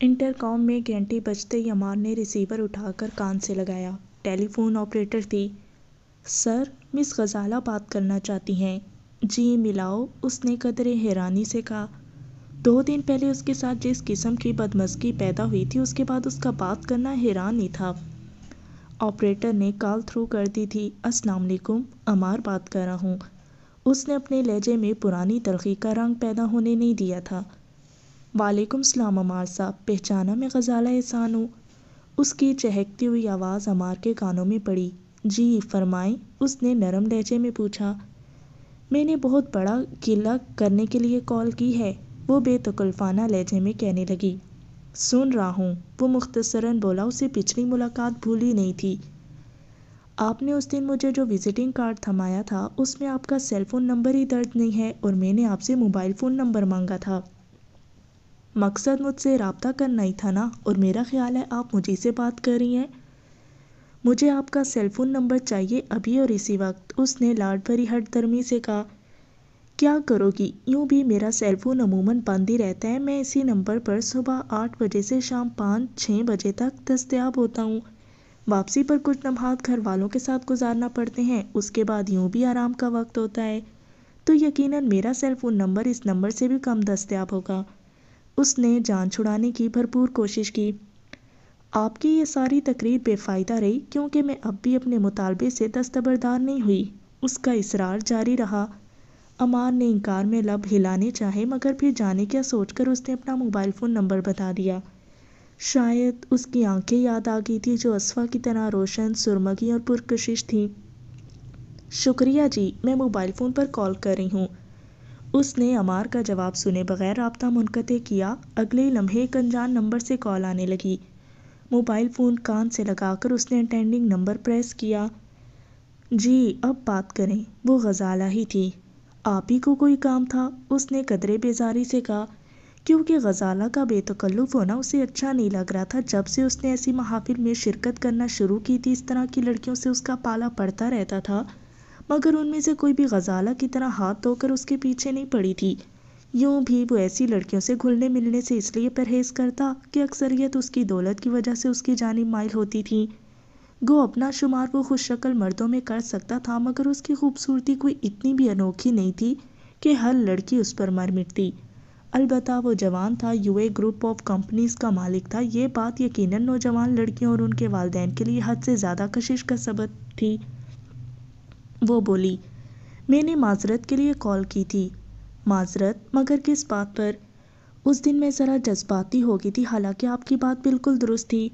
Inter کام میں گھنٹی بجتے ہی عمار نے ریسیور اٹھا کر کان سے لگایا۔ ٹیلی فون آپریٹر تھی۔ سر، مس غزالہ بات کرنا چاہتی ہیں۔ جی ملاؤ، اس نے قدرے حیرانی سے کہا۔ 2 دن پہلے اس کے ساتھ جس قسم کی بدمزگی پیدا ہوئی تھی، اس کے بعد اس کا بات کرنا حیران ہی تھا۔ آپریٹر نے کال تھرو کر دی تھی۔ السلام علیکم، عمار بات کر رہا ہوں۔ اس نے اپنے لہجے میں پرانی تلخی کا رنگ پیدا ہونے نہیں دیا تھا۔ وعلیکم السلام عمار صاحب، پہچانا میں غزالہ احسان ہوں۔ اس کی چہکتی ہوئی آواز عمار کے کانوں میں پڑی۔ جی فرمائیں، اس نے نرم لہجے میں پوچھا۔ میں نے بہت بڑا گلہ کرنے کے لیے کال کی ہے، وہ بے تکلفانہ لہجے میں کہنے لگی۔ سن رہا ہوں، وہ مختصراً بولا۔ اسے پچھلی ملاقات بھولی نہیں تھی۔ آپ نے اس دن مجھے جو وزٹنگ کارڈ تھمایا تھا، اس میں آپ کا سیل فون نمبر ہی درج نہیں ہے، اور میں نے آپ سے موبائل فون نمبر مانگا تھا۔ مقصد مجھ سے رابطہ کرنا ہی تھا نا، اور میرا خیال ہے آپ مجھے سے بات کر رہی ہیں۔ مجھے آپ کا سیل فون نمبر چاہیے ابھی اور اسی وقت، اس نے لاڈ بھری ہٹ درمی سے کہا۔ کیا کرو گی؟ یوں بھی میرا سیل فون عموماً بند ہی رہتا ہے۔ میں اسی نمبر پر صبح 8 بجے سے شام 5-6 بجے تک دستیاب ہوتا ہوں۔ واپسی پر کچھ لمحات گھر والوں کے ساتھ گزارنا پڑتے ہیں، اس کے بعد یوں بھی آرام کا وقت ہوتا ہے، تو یقیناً میرا سیل فون نمبر اس نمبر سے بھی کم دستیاب ہوگا۔ اس نے جان چھڑانے کی بھرپور کوشش کی۔ آپ کی یہ ساری تقریر بے فائدہ رہی، کیونکہ میں اب بھی اپنے مطالبے سے دستبردار نہیں ہوئی۔ اس کا اصرار جاری رہا۔ عمار نے انکار میں لب ہلانے چاہے، مگر پھر جانے کیا سوچ کر اس نے اپنا موبائل فون نمبر بتا دیا۔ شاید اس کی آنکھیں یاد آ گئی تھی، جو اصفا کی طرح روشن، سرمگی اور پرکشش تھیں۔ شکریہ جی، میں موبائل فون پر کال کر رہی ہوں۔ اس نے عمار کا جواب سنے بغیر رابطہ منقطع کیا۔ اگلے ہی لمحے ایک انجان نمبر سے کال آنے لگی۔ موبائل فون کان سے لگا کر اس نے اٹینڈنگ نمبر پریس کیا۔ جی اب بات کریں، وہ غزالہ ہی تھی۔ آپ ہی کو کوئی کام تھا؟ اس نے قدرے بیزاری سے کہا، کیونکہ غزالہ کا بے تکلف ہونا اسے اچھا نہیں لگ رہا تھا۔ جب سے اس نے ایسی محافل میں شرکت کرنا شروع کی تھی، اس طرح کی لڑکیوں سے اس کا پالا پڑتا رہتا تھا، مگر ان میں سے کوئی بھی غزالہ کی طرح ہاتھ دھو کر اس کے پیچھے نہیں پڑی تھی۔ یوں بھی وہ ایسی لڑکیوں سے گھلنے ملنے سے اس لیے پرہیز کرتا کہ اکثریت اس کی دولت کی وجہ سے اس کی جانب مائل ہوتی تھی۔ گو اپنا شمار وہ خوش شکل مردوں میں کر سکتا تھا، مگر اس کی خوبصورتی کوئی اتنی بھی انوکھی نہیں تھی کہ ہر لڑکی اس پر مر مٹتی۔ البتہ وہ جوان تھا، you a group of companies کا مالک تھا۔ یہ بات یقیناً نوجوان لڑکیوں اور ان کے والدین کے لیے حد سے زیادہ کشش کا سبب تھی۔ وہ بولی، میں نے معذرت کے لیے کال کی تھی۔ معذرت؟ مگر کس بات پر؟ اس دن میں ذرا جذباتی ہو گئی تھی، حالانکہ آپ کی بات بالکل درست تھی۔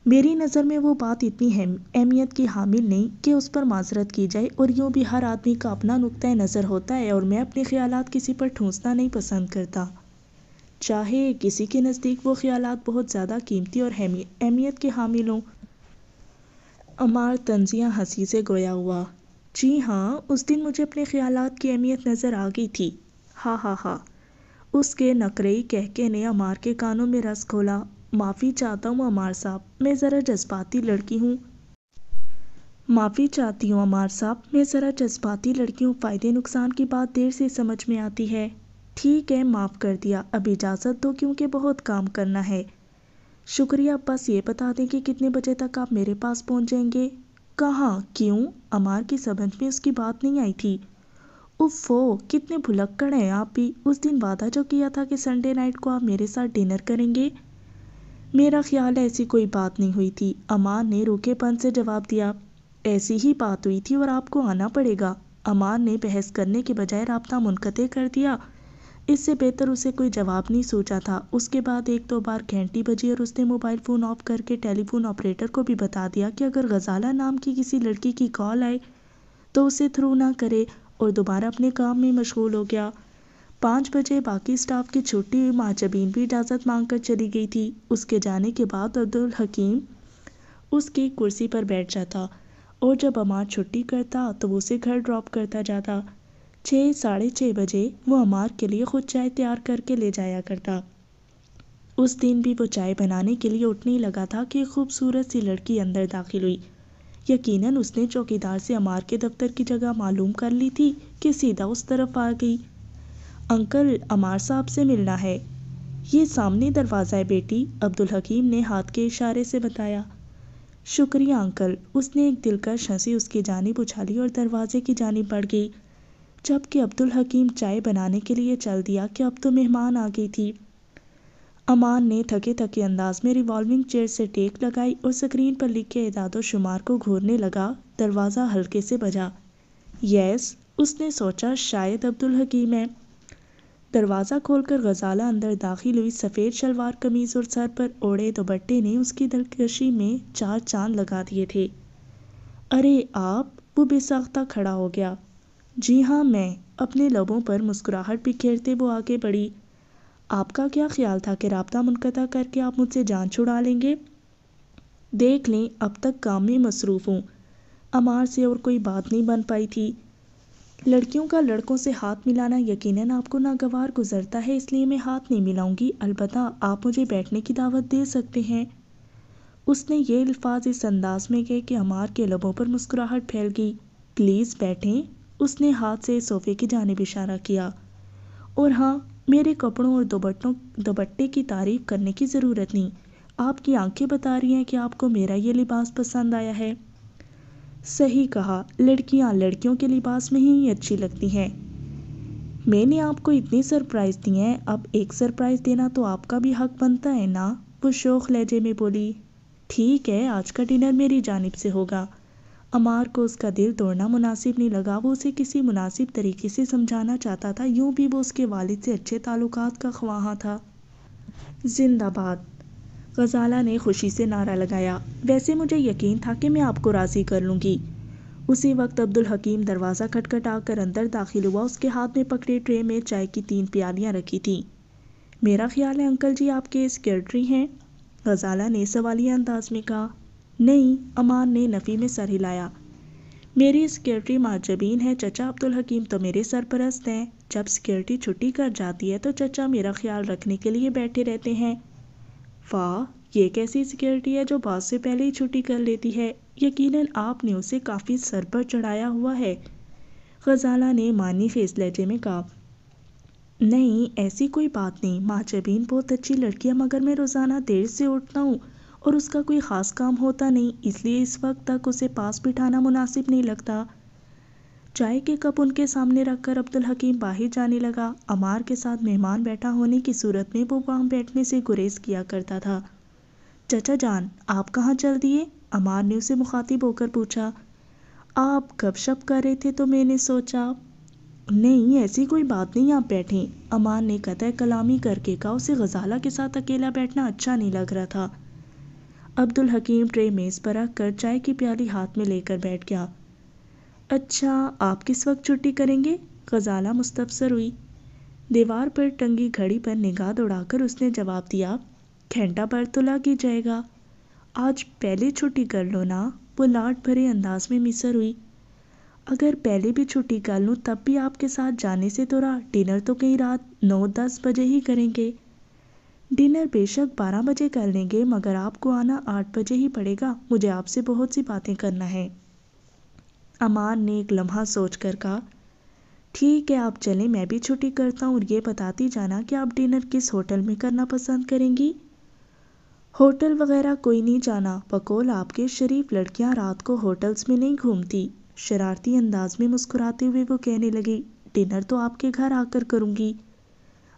میری نظر میں وہ بات اتنی اہمیت کی حامل نہیں کہ اس پر معذرت کی جائے، اور یوں بھی ہر آدمی کا اپنا نقطۂ نظر ہوتا ہے، اور میں اپنے خیالات کسی پر ٹھونسنا نہیں پسند کرتا، چاہے کسی کے نزدیک وہ خیالات بہت زیادہ قیمتی اور اہمیت کے حامل ہوں۔ عمار طنزیہ ہنسی سے گویا ہوا۔ جی ہاں، اس دن مجھے اپنے خیالات کی اہمیت نظر آ گئی تھی۔ ہا ہا ہا۔ اس کے نقرئی قہقہے نے عمار کے کانوں میں رس گھولا۔ معافی چاہتا ہوں عمار صاحب، میں ذرا جذباتی لڑکی ہوں۔ معافی چاہتی ہوں عمار صاحب، میں ذرا جذباتی لڑکی ہوں۔ فائدے نقصان کی بات دیر سے سمجھ میں آتی ہے۔ ٹھیک ہے، معاف کر دیا۔ اب اجازت دو، کیونکہ بہت کام کرنا ہے۔ شکریہ، بس یہ بتا دیں کہ کتنے بجے تک آپ میرے پاس پہنچ جائیں گے؟ کہاں؟ کیوں؟ عمار کی سمجھ میں اس کی بات نہیں آئی تھی۔ اوفو، کتنے بھلکڑ ہیں آپ بھی۔ اس دن وعدہ جو کیا تھا کہ سنڈے نائٹ کو آپ میرے ساتھ ڈنر کریں گے، میرا خیال ہے ایسی کوئی بات نہیں ہوئی تھی، عمار نے روکھے پن سے جواب دیا۔ ایسی ہی بات ہوئی تھی، اور آپ کو آنا پڑے گا۔ عمار نے بحث کرنے کے بجائے رابطہ منقطع کر دیا۔ اس سے بہتر اسے کوئی جواب نہیں سوچا تھا۔ اس کے بعد 1-2 بار گھنٹی بجی، اور اس نے موبائل فون آف کر کے ٹیلی فون آپریٹر کو بھی بتا دیا کہ اگر غزالہ نام کی کسی لڑکی کی کال آئے تو اسے تھرو نہ کرے، اور دوبارہ اپنے کام میں مشغول ہو گیا۔ 5 بجے باقی سٹاف کی چھٹی ہوئی، مہاجبین بھی اجازت مانگ کر چلی گئی تھی۔ اس کے جانے کے بعد عبدالحکیم اس کی کرسی پر بیٹھ جاتا، اور جب عمار چھٹی کرتا تو وہ اسے گھر ڈراپ کرتا جاتا۔ 6-6:30 بجے وہ عمار کے لیے خود چائے تیار کر کے لے جایا کرتا۔ اس دن بھی وہ چائے بنانے کے لیے اٹھنے ہی لگا تھا کہ ایک خوبصورت سی لڑکی اندر داخل ہوئی۔ یقیناً اس نے چوکیدار سے عمار کے دفتر کی جگہ معلوم کر لی تھی کہ سیدھا اس طرف آ گئی۔ انکل، عمار صاحب سے ملنا ہے۔ یہ سامنے دروازہ ہے بیٹی، عبدالحکیم نے ہاتھ کے اشارے سے بتایا۔ شکریہ انکل، اس نے ایک دلکش ہنسی اس کی جانب اچھالی اور دروازے کی جانب بڑھ گئی، جبکہ عبدالحکیم چائے بنانے کے لیے چل دیا کہ اب تو مہمان آ گئی تھی۔ امان نے تھکے تھکے انداز میں ریوالونگ چیئر سے ٹیک لگائی اور اسکرین پر لکھے اعداد و شمار کو گھورنے لگا۔ دروازہ ہلکے سے بجا۔ یس، اس نے سوچا شاید عبدالحکیم ہے۔ دروازہ کھول کر غزالہ اندر داخل ہوئی۔ سفید شلوار قمیض اور سر پر اوڑھے دوپٹے نے اس کی دلکشی میں چار چاند لگا دیے تھے۔ ارے آپ، وہ بے ساختہ کھڑا ہو گیا۔ جی ہاں میں، اپنے لبوں پر مسکراہٹ بکھیرتے وہ آگے بڑھی۔ آپ کا کیا خیال تھا کہ رابطہ منقطع کر کے آپ مجھ سے جان چھڑا لیں گے؟ دیکھ لیں، اب تک کام میں مصروف ہوں۔ عمار سے اور کوئی بات نہیں بن پائی تھی۔ لڑکیوں کا لڑکوں سے ہاتھ ملانا یقیناً آپ کو ناگوار گزرتا ہے، اس لیے میں ہاتھ نہیں ملاؤں گی، البتہ آپ مجھے بیٹھنے کی دعوت دے سکتے ہیں۔ اس نے یہ الفاظ اس انداز میں کہے کہ عمار کے لبوں پر مسکراہٹ پھیل گئی۔ پلیز بیٹھیں، اس نے ہاتھ سے صوفے کی جانب اشارہ کیا۔ اور ہاں، میرے کپڑوں اور دوپٹے کی تعریف کرنے کی ضرورت نہیں، آپ کی آنکھیں بتا رہی ہیں کہ آپ کو میرا یہ لباس پسند آیا ہے۔ صحیح کہا، لڑکیاں لڑکیوں کے لباس میں ہی اچھی لگتی ہیں۔ میں نے آپ کو اتنی سرپرائز دی ہیں، اب ایک سرپرائز دینا تو آپ کا بھی حق بنتا ہے نا، وہ شوخ لہجے میں بولی۔ ٹھیک ہے، آج کا ڈنر میری جانب سے ہوگا۔ عمار کو اس کا دل توڑنا مناسب نہیں لگا، وہ اسے کسی مناسب طریقے سے سمجھانا چاہتا تھا، یوں بھی وہ اس کے والد سے اچھے تعلقات کا خواہاں تھا۔ زندہ باد، غزالہ نے خوشی سے نعرہ لگایا۔ ویسے مجھے یقین تھا کہ میں آپ کو راضی کر لوں گی۔ اسی وقت عبدالحکیم دروازہ کھٹکھٹا کر اندر داخل ہوا۔ اس کے ہاتھ میں پکڑے ٹرے میں چائے کی 3 پیالیاں رکھی تھیں۔ میرا خیال ہے انکل جی آپ کے سیکرٹری ہیں، غزالہ نے سوالیہ انداز میں کہا۔ نہیں، عمار نے نفی میں سر ہلایا۔ میری سیکرٹری معجبین ہے چچا، عبدالحکیم تو میرے سرپرست ہیں، جب سیکرٹری چھٹی کر جاتی ہے تو چچا میرا خیال رکھنے کے لیے بیٹھے رہتے ہیں۔ واہ، یہ کیسی سیکرٹری ہے جو باس سے پہلے ہی چھٹی کر لیتی ہے؟ یقیناً آپ نے اسے کافی سر پر چڑھایا ہوا ہے، غزالہ نے معنی خیز لہجے میں کہا۔ نہیں، ایسی کوئی بات نہیں، معجبین بہت اچھی لڑکی ہے، مگر میں روزانہ دیر سے اٹھتا ہوں اور اس کا کوئی خاص کام ہوتا نہیں، اس لیے اس وقت تک اسے پاس بٹھانا مناسب نہیں لگتا۔ چائے کے کپ ان کے سامنے رکھ کر عبدالحکیم باہر جانے لگا۔ عمار کے ساتھ مہمان بیٹھا ہونے کی صورت میں وہ وہاں بیٹھنے سے گریز کیا کرتا تھا۔ چچا جان، آپ کہاں چل دیے؟ عمار نے اسے مخاطب ہو کر پوچھا۔ آپ گپ شپ کر رہے تھے تو میں نے سوچا۔ نہیں، ایسی کوئی بات نہیں، آپ بیٹھیں، عمار نے قطع کلامی کر کے کہا۔ اسے غزالہ کے ساتھ اکیلا بیٹھنا اچھا نہیں لگ رہا تھا۔ عبدالحکیم ٹرے میز پر رکھ کر چائے کی پیالی ہاتھ میں لے کر بیٹھ گیا۔ اچھا، آپ کس وقت چھٹی کریں گے؟ غزالہ مستفسر ہوئی۔ دیوار پر ٹنگی گھڑی پر نگاہ دوڑا کر اس نے جواب دیا، گھنٹہ بھر تو لگ ہی جائے گا۔ آج پہلے چھٹی کر لو نا، وہ لاڈ بھرے انداز میں مصر ہوئی۔ اگر پہلے بھی چھٹی کر لوں تب بھی آپ کے ساتھ جانے سے تو رہا، ڈنر تو کہیں رات 9-10 بجے ہی کریں گے۔ ڈنر بے شک 12 بجے کر لیں گے، مگر آپ کو آنا 8 بجے ہی پڑے گا، مجھے آپ سے بہت سی باتیں کرنا ہے۔ عمار نے ایک لمحہ سوچ کر کہا، ٹھیک ہے آپ چلیں، میں بھی چھٹی کرتا ہوں، اور یہ بتاتی جانا کہ آپ ڈنر کس ہوٹل میں کرنا پسند کریں گی؟ ہوٹل وغیرہ کوئی نہیں جانا، بقول آپ کے شریف لڑکیاں رات کو ہوٹلز میں نہیں گھومتی، شرارتی انداز میں مسکراتے ہوئے وہ کہنے لگی۔ ڈنر تو آپ کے گھر آ کر کروں گی،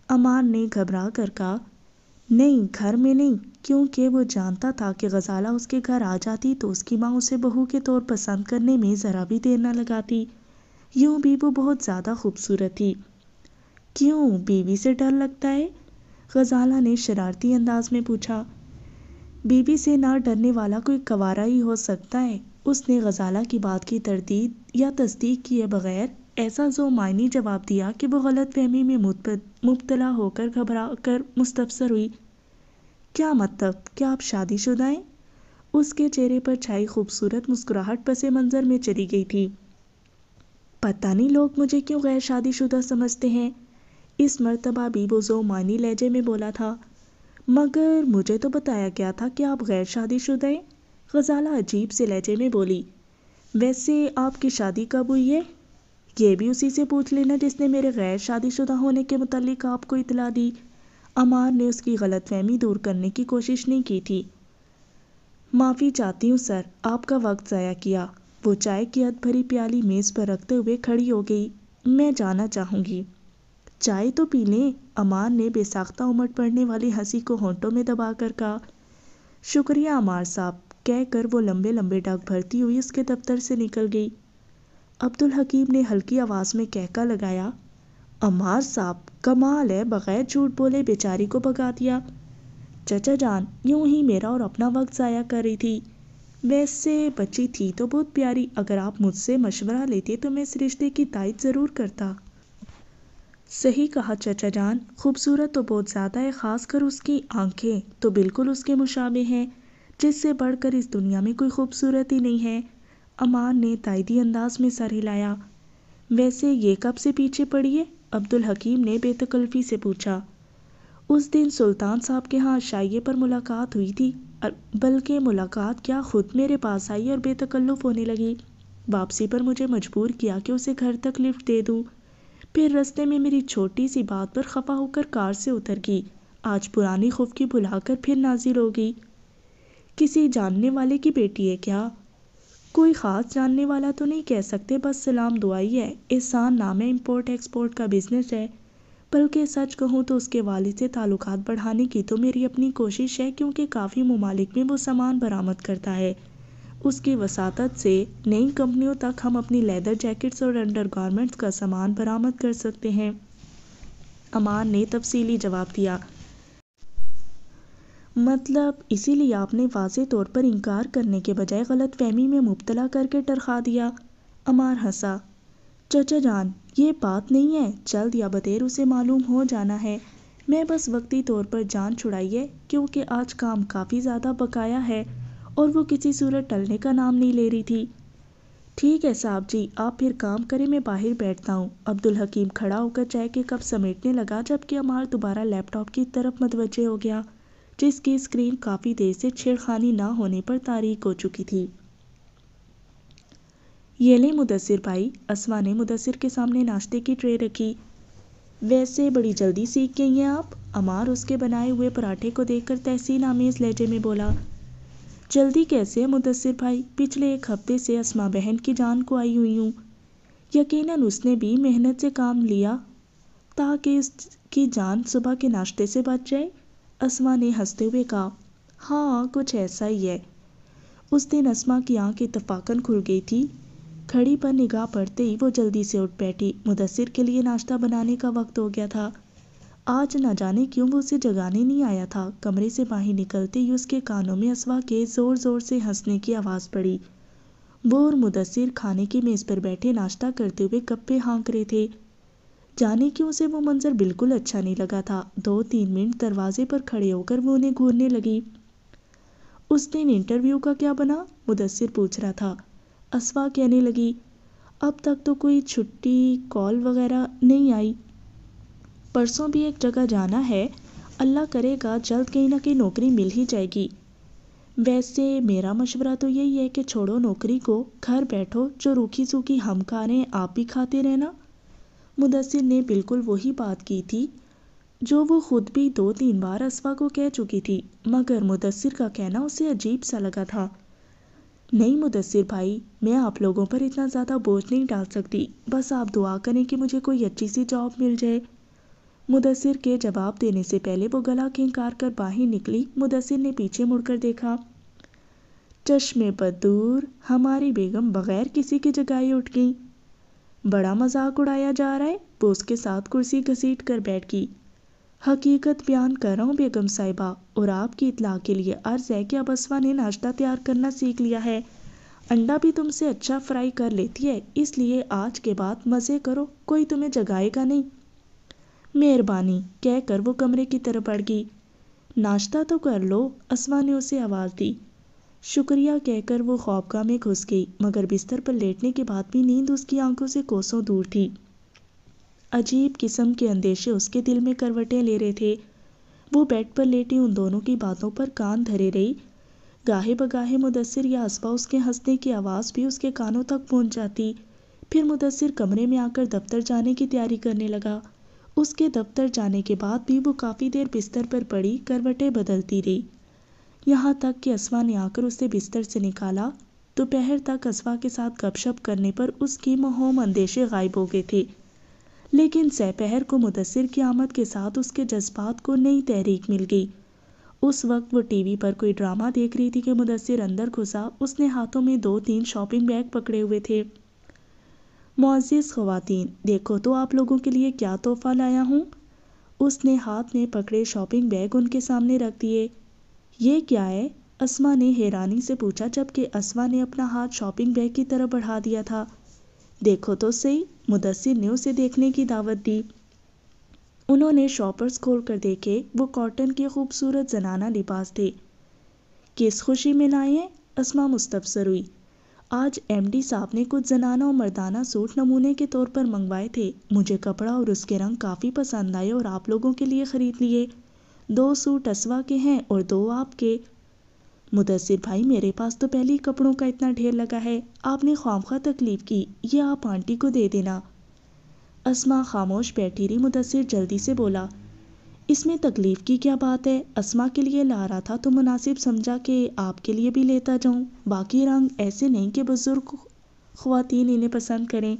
عمار نے گھبرا کر کہا۔ نہیں، گھر میں نہیں، کیونکہ وہ جانتا تھا کہ غزالہ اس کے گھر آ جاتی تو اس کی ماں اسے بہو کے طور پسند کرنے میں ذرا بھی دیر نہ لگاتی، یوں بھی وہ بہت زیادہ خوبصورت تھی۔ کیوں، بیوی سے ڈر لگتا ہے؟ غزالہ نے شرارتی انداز میں پوچھا۔ بیوی سے نہ ڈرنے والا کوئی کنوارا ہی ہو سکتا ہے، اس نے غزالہ کی بات کی تردید یا تصدیق کیے بغیر ایسا ذو معنی جواب دیا کہ وہ غلط فہمی میں مبتلا ہو کر گھبرا کر مستفسر ہوئی۔ کیا مطلب، کیا آپ شادی شدہ ہیں؟ اس کے چہرے پر چھائی خوبصورت مسکراہٹ پس منظر میں چلی گئی تھی۔ پتہ نہیں لوگ مجھے کیوں غیر شادی شدہ سمجھتے ہیں، اس مرتبہ بھی وہ ذو معنی لہجے میں بولا تھا۔ مگر مجھے تو بتایا گیا تھا کہ آپ غیر شادی شدہ ہیں، غزالہ عجیب سے لہجے میں بولی۔ ویسے آپ کی شادی کب ہوئی ہے؟ یہ بھی اسی سے پوچھ لینا جس نے میرے غیر شادی شدہ ہونے کے متعلق آپ کو اطلاع دی، عمار نے اس کی غلط فہمی دور کرنے کی کوشش نہیں کی تھی۔ معافی چاہتی ہوں سر، آپ کا وقت ضائع کیا۔ وہ چائے کی ادھ بھری پیالی میز پر رکھتے ہوئے کھڑی ہو گئی۔ میں جانا چاہوں گی۔ چائے تو پی لیں، عمار نے بے ساختہ امٹ پڑنے والی ہنسی کو ہونٹوں میں دبا کر کہا۔ شکریہ عمار صاحب، کہہ کر وہ لمبے لمبے ڈگ بھرتی ہوئی اس کے دفتر سے نکل گئی۔ عبدالحکیم نے ہلکی آواز میں کہکا لگایا، عمار صاحب کمال ہے، بغیر جھوٹ بولے بیچاری کو بھگا دیا۔ چچا جان یوں ہی میرا اور اپنا وقت ضائع کر رہی تھی۔ ویسے بچی تھی تو بہت پیاری، اگر آپ مجھ سے مشورہ لیتے تو میں اس رشتے کی تائید ضرور کرتا۔ صحیح کہا چچا جان، خوبصورت تو بہت زیادہ ہے، خاص کر اس کی آنکھیں تو بالکل اس کے مشابہ ہیں، جس سے بڑھ کر اس دنیا میں کوئی خوبصورت ہی نہیں ہے۔ عمار نے تائیدی انداز میں سر ہلایا۔ ویسے یہ کب سے پیچھے پڑی ہے؟ عبدالحکیم نے بے تکلفی سے پوچھا۔ اس دن سلطان صاحب کے ہاں عشائیے پر ملاقات ہوئی تھی، بلکہ ملاقات کیا خود میرے پاس آئی اور بے تکلف ہونے لگی۔ واپسی پر مجھے مجبور کیا کہ اسے گھر تک لفٹ دے دوں، پھر رستے میں میری چھوٹی سی بات پر خفا ہو کر کار سے اتر گئی۔ آج پرانی خفکی بھلا کر پھر نازل ہو گئی۔ کسی جاننے والے کی بیٹی ہے کیا؟ کوئی خاص جاننے والا تو نہیں کہہ سکتے، بس سلام دعائی ہے۔ احسان نام ہے، امپورٹ ایکسپورٹ کا بزنس ہے، بلکہ سچ کہوں تو اس کے والد سے تعلقات بڑھانے کی تو میری اپنی کوشش ہے، کیونکہ کافی ممالک میں وہ سامان برآمد کرتا ہے۔ اس کی وساطت سے نئی کمپنیوں تک ہم اپنی لیدر جیکٹس اور انڈر گارمنٹس کا سامان برآمد کر سکتے ہیں۔ عمار نے تفصیلی جواب دیا۔ مطلب اسی لیے آپ نے واضح طور پر انکار کرنے کے بجائے غلط فہمی میں مبتلا کر کے ٹرخا دیا۔ عمار ہنسا۔ چچا جان یہ بات نہیں ہے، جلد یا بدیر اسے معلوم ہو جانا ہے۔ میں بس وقتی طور پر جان چھڑائی ہے، کیونکہ آج کام کافی زیادہ بقایا ہے اور وہ کسی صورت ٹلنے کا نام نہیں لے رہی تھی۔ ٹھیک ہے صاحب جی، آپ پھر کام کریں، میں باہر بیٹھتا ہوں۔ عبدالحکیم کھڑا ہو کر چائے کے کپ سمیٹنے لگا، جبکہ عمار دوبارہ لیپ ٹاپ کی طرف متوجہ ہو گیا، جس کی اسکرین کافی دیر سے چھیڑخانی نہ ہونے پر تاریک ہو چکی تھی۔ یہ لیں مدثر بھائی، اسما نے مدثر کے سامنے ناشتے کی ٹرے رکھی۔ ویسے بڑی جلدی سیکھ گئی ہیں آپ، عمار اس کے بنائے ہوئے پراٹھے کو دیکھ کر تحسین آمیز لہجے میں بولا۔ جلدی کیسے ہے مدثر بھائی، پچھلے ایک ہفتے سے اسما بہن کی جان کو آئی ہوئی ہوں۔ یقیناً اس نے بھی محنت سے کام لیا تاکہ اس کی جان صبح کے ناشتے سے بچ جائے، اسما نے ہنستے ہوئے کہا۔ ہاں کچھ ایسا ہی ہے۔ اس دن اسما کی آنکھ اتفاقاً کھل گئی تھی۔ گھڑی پر نگاہ پڑتے ہی وہ جلدی سے اٹھ بیٹھی۔ مدثر کے لیے ناشتہ بنانے کا وقت ہو گیا تھا۔ آج نہ جانے کیوں وہ اسے جگانے نہیں آیا تھا۔ کمرے سے باہر نکلتے ہی اس کے کانوں میں اسما کے زور زور سے ہنسنے کی آواز پڑی۔ وہ اور مدثر کھانے کی میز پر بیٹھے ناشتہ کرتے ہوئے گپیں ہانک رہے تھے۔ جانے کیوں اسے وہ منظر بالکل اچھا نہیں لگا تھا۔ 2-3 منٹ دروازے پر کھڑے ہو کر وہ انہیں گھورنے لگی۔ اس دن انٹرویو کا کیا بنا؟ مدثر پوچھ رہا تھا۔ اسما کہنے لگی، اب تک تو کوئی چھٹی کال وغیرہ نہیں آئی۔ پرسوں بھی ایک جگہ جانا ہے، اللہ کرے گا جلد کہیں نہ کہیں نوکری مل ہی جائے گی۔ ویسے میرا مشورہ تو یہی ہے کہ چھوڑو نوکری کو، گھر بیٹھو، جو روکھی سوکھی ہم کھا رہے ہیں آپ بھی کھاتے رہنا۔ مدثر نے بالکل وہی بات کی تھی جو وہ خود بھی 2-3 بار اسما کو کہہ چکی تھی، مگر مدثر کا کہنا اسے عجیب سا لگا تھا۔ نہیں مدثر بھائی، میں آپ لوگوں پر اتنا زیادہ بوجھ نہیں ڈال سکتی، بس آپ دعا کریں کہ مجھے کوئی اچھی سی جاب مل جائے۔ مدثر کے جواب دینے سے پہلے وہ گلا کھنکار کر باہر نکلی۔ مدثر نے پیچھے مڑ کر دیکھا۔ چشمے بدور، ہماری بیگم بغیر کسی کی جگائے اٹھ گئی۔ بڑا مذاق اڑایا جا رہا ہے۔ وہ اس کے ساتھ کرسی گھسیٹ کر بیٹھ گئی۔ حقیقت بیان کر رہا ہوں بیگم صاحبہ، اور آپ کی اطلاع کے لیے عرض ہے کہ اب اسما نے ناشتہ تیار کرنا سیکھ لیا ہے، انڈا بھی تم سے اچھا فرائی کر لیتی ہے، اس لیے آج کے بعد مزے کرو، کوئی تمہیں جگائے گا نہیں۔ مہربانی، کہہ کر وہ کمرے کی طرف بڑھ گئی۔ ناشتہ تو کر لو، اسما نے اسے آواز دی۔ شکریہ کہہ کر وہ خوابگاہ میں گھس گئی، مگر بستر پر لیٹنے کے بعد بھی نیند اس کی آنکھوں سے کوسوں دور تھی۔ عجیب قسم کے اندیشے اس کے دل میں کروٹیں لے رہے تھے۔ وہ بیڈ پر لیٹی ان دونوں کی باتوں پر کان دھرے رہی۔ گاہے بگاہے مدثر یا اسما اس کے ہنسنے کی آواز بھی اس کے کانوں تک پہنچ جاتی۔ پھر مدثر کمرے میں آ کر دفتر جانے کی تیاری کرنے لگا۔ اس کے دفتر جانے کے بعد بھی وہ کافی دیر بستر پر پڑی کروٹیں بدلتی رہی، یہاں تک کہ اسما نے آ کر اسے بستر سے نکالا۔ دوپہر تک اسما کے ساتھ گپ شپ کرنے پر اس کی مہم اندیشے غائب ہو گئے تھے، لیکن سہ پہر کو مدثر کی آمد کے ساتھ اس کے جذبات کو نئی تحریک مل گئی۔ اس وقت وہ ٹی وی پر کوئی ڈرامہ دیکھ رہی تھی کہ مدثر اندر گھسا۔ اس نے ہاتھوں میں 2-3 شاپنگ بیگ پکڑے ہوئے تھے۔ معزز خواتین، دیکھو تو آپ لوگوں کے لیے کیا تحفہ لایا ہوں۔ اس نے ہاتھ میں پکڑے شاپنگ بیگ ان کے سامنے رکھ دیے۔ یہ کیا ہے؟ اسما نے حیرانی سے پوچھا، جبکہ اسما نے اپنا ہاتھ شاپنگ بیگ کی طرف بڑھا دیا تھا۔ دیکھو تو صحیح، مدثر نے اسے دیکھنے کی دعوت دی۔ انہوں نے شاپرز کھول کر دیکھے، وہ کاٹن کے خوبصورت زنانہ لباس تھے۔ کس خوشی میں لائے ہیں؟ اسما مستفسر ہوئی۔ آج ایم ڈی صاحب نے کچھ زنانہ و مردانہ سوٹ نمونے کے طور پر منگوائے تھے، مجھے کپڑا اور اس کے رنگ کافی پسند آئے اور آپ لوگوں کے لیے خرید لیے۔ 2 سوٹ اسوا کے ہیں اور 2 آپ کے۔ مدثر بھائی، میرے پاس تو پہلے ہی کپڑوں کا اتنا ڈھیر لگا ہے، آپ نے خوامخواہ تکلیف کی، یہ آپ آنٹی کو دے دینا۔ اسما خاموش بیٹھی رہی۔ مدثر جلدی سے بولا، اس میں تکلیف کی کیا بات ہے؟ اسما کے لیے لا رہا تھا تو مناسب سمجھا کہ آپ کے لیے بھی لیتا جاؤں۔ باقی رنگ ایسے نہیں کہ بزرگ خواتین انہیں پسند کریں،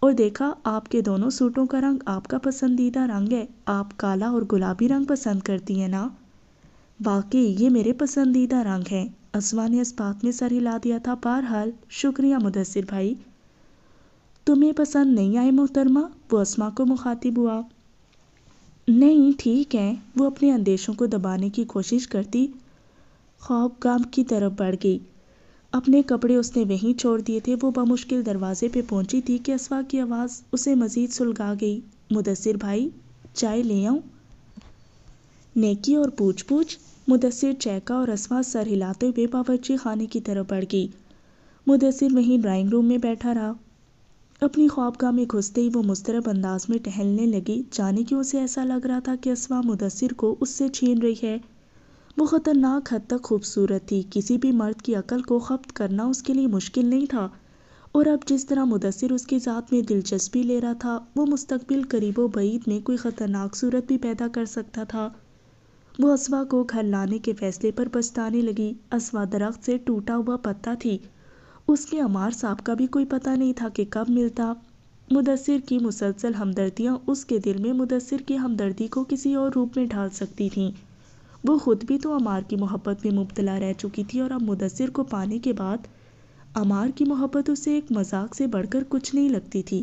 اور دیکھا آپ کے دونوں سوٹوں کا رنگ آپ کا پسندیدہ رنگ ہے، آپ کالا اور گلابی رنگ پسند کرتی ہیں نا؟ واقعی یہ میرے پسندیدہ رنگ ہیں۔ اسما نے اس بات میں سر ہلا دیا تھا۔ بہرحال شکریہ مدثر بھائی۔ تمہیں پسند نہیں آئے محترمہ؟ وہ اسما کو مخاطب ہوا۔ نہیں ٹھیک ہے۔ وہ اپنے اندیشوں کو دبانے کی کوشش کرتی خوابگاہ کی طرف بڑھ گئی۔ اپنے کپڑے اس نے وہیں چھوڑ دیے تھے۔ وہ بمشکل دروازے پہ پہنچی تھی کہ اسما کی آواز اسے مزید سلگا گئی۔ مدثر بھائی، چائے لے آؤں؟ نیکی اور پوچھ پوچھ۔ مدثر چہکا اور اسما سر ہلاتے ہوئے باورچی خانے کی طرف بڑھ گئی۔ مدثر وہیں ڈرائنگ روم میں بیٹھا رہا۔ اپنی خوابگاہ میں گھستے ہی وہ مضطرب انداز میں ٹہلنے لگی۔ جانے کیوں اسے ایسا لگ رہا تھا کہ اسما مدثر کو اس سے چھین رہی ہے۔ وہ خطرناک حد تک خوبصورت تھی، کسی بھی مرد کی عقل کو خبط کرنا اس کے لیے مشکل نہیں تھا، اور اب جس طرح مدثر اس کی ذات میں دلچسپی لے رہا تھا، وہ مستقبل قریب و بعید میں کوئی خطرناک صورت بھی پیدا کر سکتا تھا۔ وہ اسما کو گھر لانے کے فیصلے پر پچھتانے لگی۔ اسما درخت سے ٹوٹا ہوا پتا تھی، اس کے عمار صاحب کا بھی کوئی پتہ نہیں تھا کہ کب ملتا۔ مدثر کی مسلسل ہمدردیاں اس کے دل میں مدثر کی ہمدردی کو کسی اور روپ میں ڈھال سکتی تھیں۔ وہ خود بھی تو عمار کی محبت میں مبتلا رہ چکی تھی، اور اب مدثر کو پانے کے بعد عمار کی محبت اسے ایک مذاق سے بڑھ کر کچھ نہیں لگتی تھی۔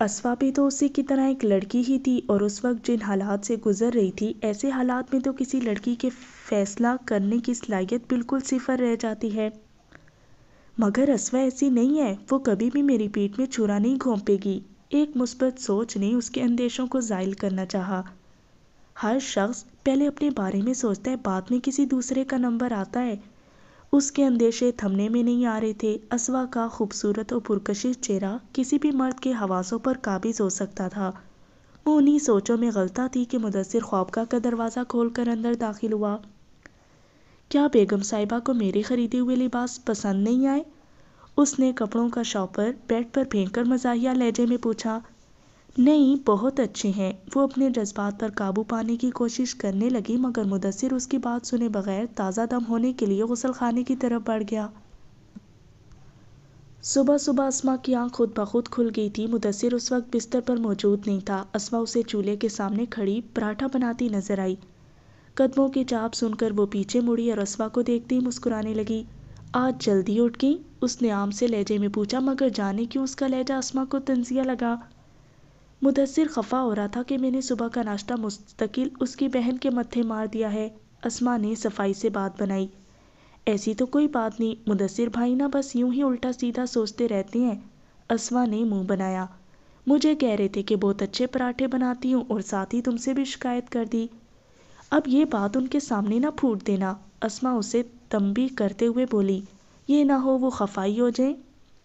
اسما بھی تو اسی کی طرح ایک لڑکی ہی تھی، اور اس وقت جن حالات سے گزر رہی تھی، ایسے حالات میں تو کسی لڑکی کے فیصلہ کرنے کی صلاحیت بالکل صفر رہ جاتی ہے۔ مگر اسما ایسی نہیں ہے، وہ کبھی بھی میری پیٹھ میں چھرا نہیں گھونپے گی۔ ایک مثبت سوچ نے اس کے اندیشوں کو زائل کرنا چاہا۔ ہر شخص پہلے اپنے بارے میں سوچتا ہے، بعد میں کسی دوسرے کا نمبر آتا ہے۔ اس کے اندیشے تھمنے میں نہیں آ رہے تھے۔ اسما کا خوبصورت اور پرکشش چہرہ کسی بھی مرد کے حواسوں پر قابض ہو سکتا تھا۔ وہ انہی سوچوں میں غلطہ تھی کہ مدثر خوابگاہ کا دروازہ کھول کر اندر داخل ہوا۔ کیا بیگم صاحبہ کو میرے خریدے ہوئے لباس پسند نہیں آئے؟ اس نے کپڑوں کا شاپر بیڈ پر پھینک کر مزاحیہ لہجے میں پوچھا۔ نہیں، بہت اچھے ہیں۔ وہ اپنے جذبات پر قابو پانے کی کوشش کرنے لگی، مگر مدثر اس کی بات سنے بغیر تازہ دم ہونے کے لیے غسل خانے کی طرف بڑھ گیا۔ صبح صبح اسما کی آنکھ خود بخود کھل گئی تھی۔ مدثر اس وقت بستر پر موجود نہیں تھا۔ اسما اسے چولہے کے سامنے کھڑی پراٹھا بناتی نظر آئی۔ قدموں کی چاپ سن کر وہ پیچھے مڑی اور اسما کو دیکھتے ہی مسکرانے لگی۔ آج جلدی اٹھ گئی؟ اس نے عام سے لہجے میں پوچھا، مگر جانے کیوں اس کا لہجہ اسما کو طنزیہ لگا۔ مدثر خفا ہو رہا تھا کہ میں نے صبح کا ناشتہ مستقل اس کی بہن کے متھے مار دیا ہے۔ اسما نے صفائی سے بات بنائی۔ ایسی تو کوئی بات نہیں، مدثر بھائی نا بس یوں ہی الٹا سیدھا سوچتے رہتے ہیں۔ اسما نے منہ بنایا۔ مجھے کہہ رہے تھے کہ بہت اچھے پراٹھے بناتی ہوں، اور ساتھ ہی تم سے بھی شکایت کر دی۔ اب یہ بات ان کے سامنے نہ پھوٹ دینا۔ اسما اسے تنبیہ کرتے ہوئے بولی۔ یہ نہ ہو وہ خفائی ہو جائیں۔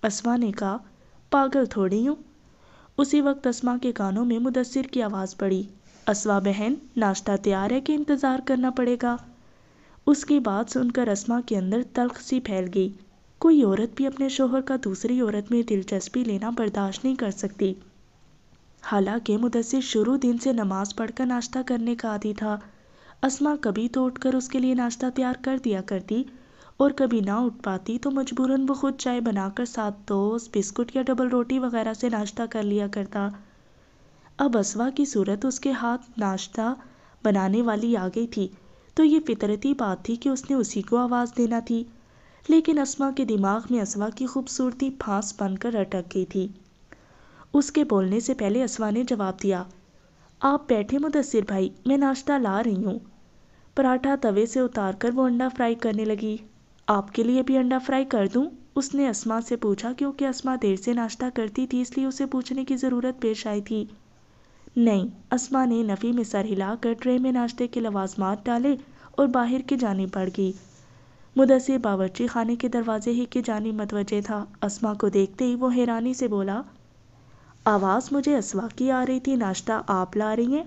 اسما نے کہا، پاگل تھوڑی ہوں۔ اسی وقت اسما کے کانوں میں مدثر کی آواز پڑی۔ اسما بہن، ناشتہ تیار ہے کہ انتظار کرنا پڑے گا؟ اس کی بات سن کر اسما کے اندر تلخ سی پھیل گئی۔ کوئی عورت بھی اپنے شوہر کا دوسری عورت میں دلچسپی لینا برداشت نہیں کر سکتی۔ حالانکہ مدثر شروع دن سے نماز پڑھ کر ناشتہ کرنے کا عادی تھا۔ اسما کبھی تو اٹھ کر اس کے لیے ناشتہ تیار کر دیا کرتی اور کبھی نہ اٹھ پاتی تو مجبوراً وہ خود چائے بنا کر ساتھ ٹوسٹ، بسکٹ یا ڈبل روٹی وغیرہ سے ناشتہ کر لیا کرتا۔ اب اسما کی صورت اس کے ہاتھ ناشتہ بنانے والی آ گئی تھی تو یہ فطرتی بات تھی کہ اس نے اسی کو آواز دینا تھی، لیکن اسما کے دماغ میں اسما کی خوبصورتی پھانس بن کر اٹک گئی تھی۔ اس کے بولنے سے پہلے اسما نے جواب دیا، آپ بیٹھے مدثر بھائی، میں ناشتہ لا رہی ہوں۔ پراٹھا توے سے اتار کر وہ انڈا فرائی کرنے لگی۔ آپ کے لیے بھی انڈا فرائی کر دوں؟ اس نے اسما سے پوچھا، کیونکہ اسما دیر سے ناشتہ کرتی تھی اس لیے اسے پوچھنے کی ضرورت پیش آئی تھی۔ نہیں، اسما نے نفی میں سر ہلا کر ٹرے میں ناشتے کے لوازمات ڈالے اور باہر کی جانب بڑھ گئی۔ مدثر باورچی خانے کے دروازے ہی کی جانب متوجہ تھا۔ اسما کو دیکھتے ہی وہ حیرانی سے بولا، آواز مجھے اسما کی آ رہی تھی، ناشتہ آپ لا رہی ہیں؟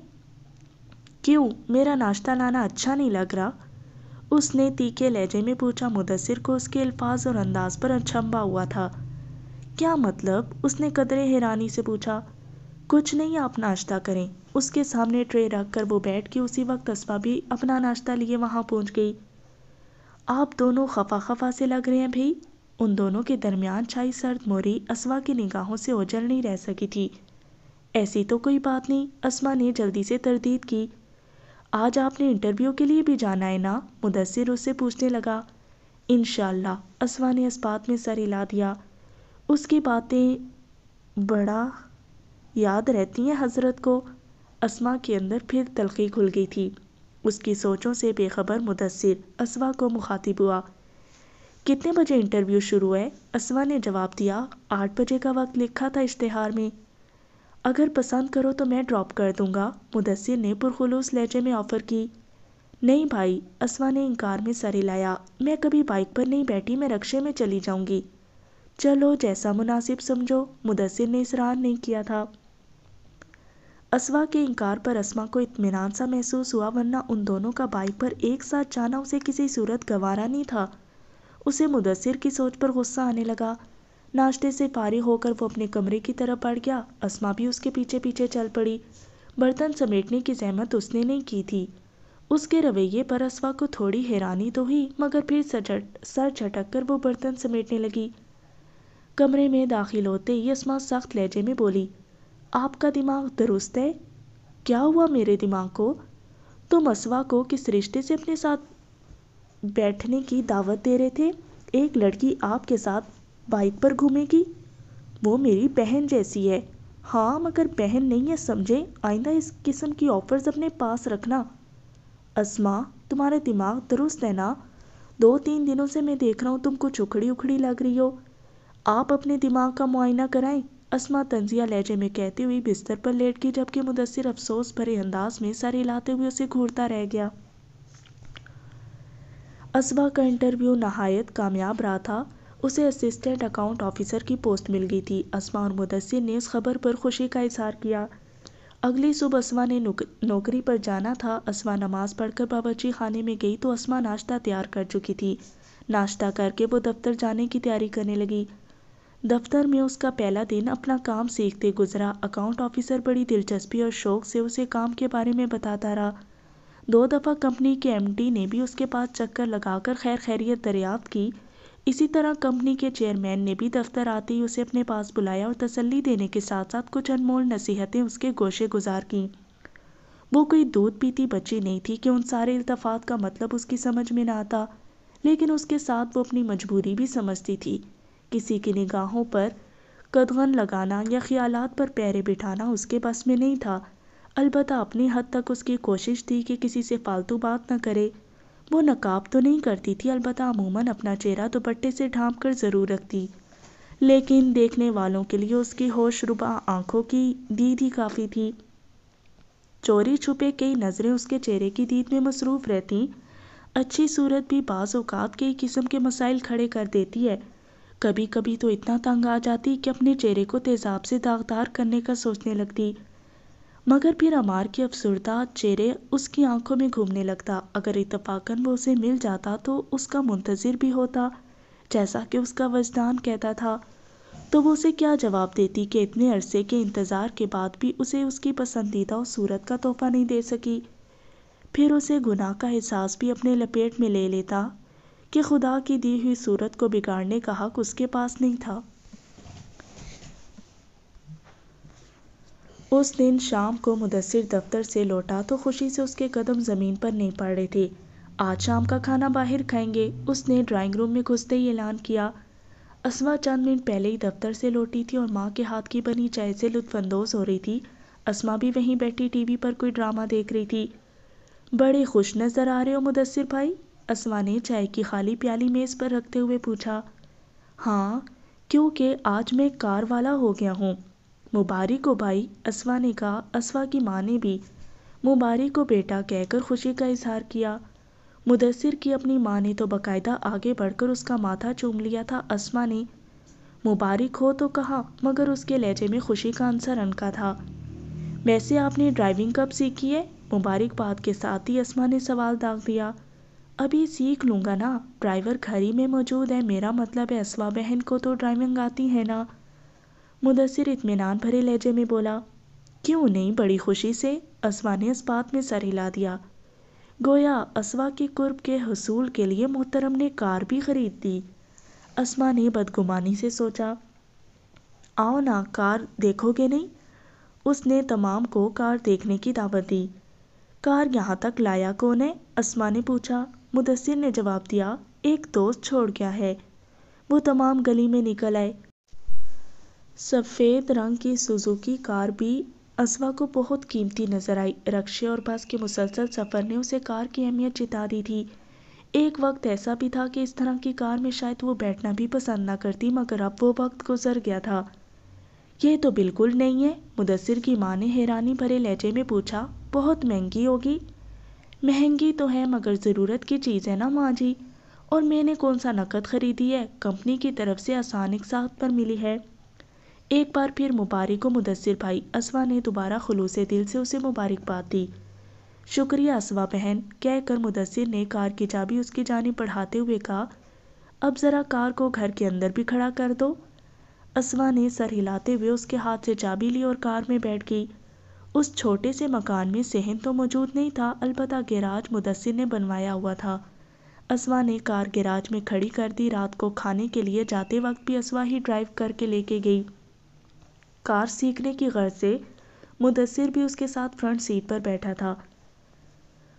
کیوں، میرا ناشتہ لانا اچھا نہیں لگ رہا؟ اس نے تیکھے لہجے میں پوچھا۔ مدثر کو اس کے الفاظ اور انداز پر اچنبھا ہوا تھا۔ کیا مطلب؟ اس نے قدرے حیرانی سے پوچھا۔ کچھ نہیں، آپ ناشتہ کریں۔ اس کے سامنے ٹرے رکھ کر وہ بیٹھ گئی۔ اسی وقت اسما بھی اپنا ناشتہ لیے وہاں پہنچ گئی۔ آپ دونوں خفا خفا سے لگ رہے ہیں بھائی۔ ان دونوں کے درمیان چھائی سرد موری اسما کی نگاہوں سے اوجھل نہیں رہ سکی تھی۔ ایسی تو کوئی بات نہیں، اسما نے جلدی سے تردید کی۔ آج آپ نے انٹرویو کے لیے بھی جانا ہے نا؟ مدثر اس سے پوچھنے لگا۔ انشاءاللہ، اسما نے اس بات میں سر ہلا دیا۔ اس کی باتیں بڑا یاد رہتی ہیں حضرت کو۔ اسما کے اندر پھر تلخی گھل گئی تھی۔ اس کی سوچوں سے بے خبر مدثر اسما کو مخاطب ہوا۔ کتنے بجے انٹرویو شروع ہے؟ اسما نے جواب دیا، 8 بجے کا وقت لکھا تھا اشتہار میں۔ اگر پسند کرو تو میں ڈراپ کر دوں گا، مدثر نے پرخلوص لہجے میں آفر کی۔ نہیں بھائی، اسما نے انکار میں سر ہلایا، میں کبھی بائک پر نہیں بیٹھی، میں رکشے میں چلی جاؤں گی۔ چلو جیسا مناسب سمجھو، مدثر نے اصرار نہیں کیا تھا۔ اسما کے انکار پر اسما کو اطمینان سا محسوس ہوا، ورنہ ان دونوں کا بائک پر ایک ساتھ جانا اسے کسی صورت گوارا نہیں تھا۔ اسے مدثر کی سوچ پر غصہ آنے لگا۔ ناشتے سے فارغ ہو کر وہ اپنے کمرے کی طرف بڑھ گیا۔ اسما بھی اس کے پیچھے پیچھے چل پڑی۔ برتن سمیٹنے کی زحمت اس نے نہیں کی تھی۔ اس کے رویے پر اسما کو تھوڑی حیرانی تو ہوئی، مگر پھر سر جھٹک کر وہ برتن سمیٹنے لگی۔ کمرے میں داخل ہوتے ہی اسما سخت لہجے میں بولی، آپ کا دماغ درست ہے؟ کیا ہوا میرے دماغ کو؟ تم اسما کو کس رشتے سے اپنے ساتھ بیٹھنے کی دعوت دے رہے تھے؟ ایک لڑکی آپ کے ساتھ بائک پر گھومے گی؟ وہ میری بہن جیسی ہے۔ ہاں مگر بہن نہیں ہے، سمجھے؟ آئندہ اس قسم کی آفرز اپنے پاس رکھنا۔ اسما، تمہارا دماغ درست ہے نا؟ 2-3 دنوں سے میں دیکھ رہا ہوں تم کچھ اکھڑی اکھڑی لگ رہی ہو۔ آپ اپنے دماغ کا معائنہ کرائیں، اسما طنزیہ لہجے میں کہتے ہوئی بستر پر لیٹ گئی، جبکہ مدثر افسوس بھرے انداز میں سر ہلاتے ہوئے اسے گھورتا رہ گیا۔ اسما کا انٹرویو نہایت کامیاب رہا تھا۔ اسے اسسٹنٹ اکاؤنٹ آفیسر کی پوسٹ مل گئی تھی۔ اسما اور مدثر نے اس خبر پر خوشی کا اظہار کیا۔ اگلی صبح اسما نے نوکری پر جانا تھا۔ اسما نماز پڑھ کر باورچی خانے میں گئی تو اسما ناشتہ تیار کر چکی تھی۔ ناشتہ کر کے وہ دفتر جانے کی تیاری کرنے لگی۔ دفتر میں اس کا پہلا دن اپنا کام سیکھتے گزرا۔ اکاؤنٹ آفیسر بڑی دلچسپی اور شوق سے اسے کام کے بارے میں بتاتا رہا۔ 2 دفعہ کمپنی کے ایم ڈی نے بھی اس کے پاس چکر لگا کر خیر خیریت دریافت کی۔ اسی طرح کمپنی کے چیئرمین نے بھی دفتر آتے ہی اسے اپنے پاس بلایا اور تسلی دینے کے ساتھ ساتھ کچھ انمول نصیحتیں اس کے گوشے گزار کیں۔ وہ کوئی دودھ پیتی بچی نہیں تھی کہ ان سارے التفات کا مطلب اس کی سمجھ میں نہ آتا، لیکن اس کے ساتھ وہ اپنی مجبوری بھی سمجھتی تھی۔ کسی کی نگاہوں پر قدغن لگانا یا خیالات پر پیرے بٹھانا اس کے بس میں نہیں تھا۔ البتہ اپنی حد تک اس کی کوشش تھی کہ کسی سے فالتو بات نہ کرے۔ وہ نقاب تو نہیں کرتی تھی، البتہ عموماً اپنا چہرہ دوپٹے سے ڈھانپ کر ضرور رکھتی، لیکن دیکھنے والوں کے لیے اس کی ہوش ربا آنکھوں کی دید ہی کافی تھی۔ چوری چھپے کئی نظریں اس کے چہرے کی دید میں مصروف رہتیں۔ اچھی صورت بھی بعض اوقات کئی قسم کے مسائل کھڑے کر دیتی ہے۔ کبھی کبھی تو اتنا تنگ آ جاتی کہ اپنے چہرے کو تیزاب سے داغدار کرنے کا سوچنے لگتی، مگر پھر عمار کے افسردہ چہرے اس کی آنکھوں میں گھومنے لگتا۔ اگر اتفاقاً وہ اسے مل جاتا تو اس کا منتظر بھی ہوتا، جیسا کہ اس کا وجدان کہتا تھا۔ تو وہ اسے کیا جواب دیتی کہ اتنے عرصے کے انتظار کے بعد بھی اسے اس کی پسندیدہ صورت کا تحفہ نہیں دے سکی۔ پھر اسے گناہ کا احساس بھی اپنے لپیٹ میں لے لیتا کہ خدا کی دی ہوئی صورت کو بگاڑنے کا حق اس کے پاس نہیں تھا۔ اس دن شام کو مدثر دفتر سے لوٹا تو خوشی سے اس کے قدم زمین پر نہیں پڑ رہے تھے۔ آج شام کا کھانا باہر کھائیں گے، اس نے ڈرائنگ روم میں گھستے ہی اعلان کیا۔ اسما چند منٹ پہلے ہی دفتر سے لوٹی تھی اور ماں کے ہاتھ کی بنی چائے سے لطف اندوز ہو رہی تھی۔ اسما بھی وہیں بیٹھی ٹی وی پر کوئی ڈرامہ دیکھ رہی تھی۔ بڑے خوش نظر آ رہے ہو مدثر بھائی، اسما نے چائے کی خالی پیالی میز پر رکھتے ہوئے پوچھا۔ ہاں، کیونکہ آج میں کار والا ہو گیا ہوں۔ مبارک ہو بھائی، اسما نے کہا۔ اسما کی ماں نے بھی مبارک ہو بیٹا کہہ کر خوشی کا اظہار کیا۔ مدثر کی اپنی ماں نے تو باقاعدہ آگے بڑھ کر اس کا ماتھا چوم لیا تھا۔ اسما نے مبارک ہو تو کہا، مگر اس کے لہجے میں خوشی کا عنصر انکا تھا۔ ویسے آپ نے ڈرائیونگ کب سیکھی ہے؟ مبارکباد کے ساتھ ہی اسما نے سوال داغ دیا۔ ابھی سیکھ لوں گا نا، ڈرائیور گھر ہی میں موجود ہے، میرا مطلب ہے اسما بہن کو تو ڈرائیونگ آتی ہے نا؟ مدثر اطمینان بھرے لہجے میں بولا۔ کیوں نہیں، بڑی خوشی سے، اسما نے اس بات میں سر ہلا دیا۔ گویا اسما کے قرب کے حصول کے لیے محترم نے کار بھی خرید دی۔ اسما نے بدگمانی سے سوچا، آؤ نا، کار دیکھو گے نہیں؟ اس نے تمام کو کار دیکھنے کی دعوت دی۔ کار یہاں تک لایا کون ہے؟ اسما نے پوچھا۔ مدثر نے جواب دیا، ایک دوست چھوڑ گیا ہے۔ وہ تمام گلی میں نکل آئے۔ سفید رنگ کی سوزوکی کار بھی اسما کو بہت قیمتی نظر آئی۔ رکشے اور بس کے مسلسل سفر نے اسے کار کی اہمیت جتا دی تھی۔ ایک وقت ایسا بھی تھا کہ اس طرح کی کار میں شاید وہ بیٹھنا بھی پسند نہ کرتی، مگر اب وہ وقت گزر گیا تھا۔ یہ تو بالکل نہیں ہے، مدثر کی ماں نے حیرانی بھرے لہجے میں پوچھا۔ بہت مہنگی ہوگی؟ مہنگی تو ہے مگر ضرورت کی چیز ہے نا ماں جی، اور میں نے کون سا نقد خریدی ہے، کمپنی کی طرف سے آسان اقساط پر ملی ہے۔ ایک بار پھر مبارک ہو مدثر بھائی، اسما نے دوبارہ خلوص دل سے اسے مبارکباد دی۔ شکریہ اسما بہن کہہ کر مدثر نے کار کی چابی اس کی جانب بڑھاتے ہوئے کہا، اب ذرا کار کو گھر کے اندر بھی کھڑا کر دو۔ اسما نے سر ہلاتے ہوئے اس کے ہاتھ سے چابی لی اور کار میں بیٹھ گئی۔ اس چھوٹے سے مکان میں صحن تو موجود نہیں تھا، البتہ گیراج مدثر نے بنوایا ہوا تھا۔ اسما نے کار گیراج میں کھڑی کر دی۔ رات کو کھانے کے لیے جاتے وقت بھی اسما ہی ڈرائیو کر کے لے کے گئی۔ کار سیکھنے کی غرض سے مدثر بھی اس کے ساتھ فرنٹ سیٹ پر بیٹھا تھا۔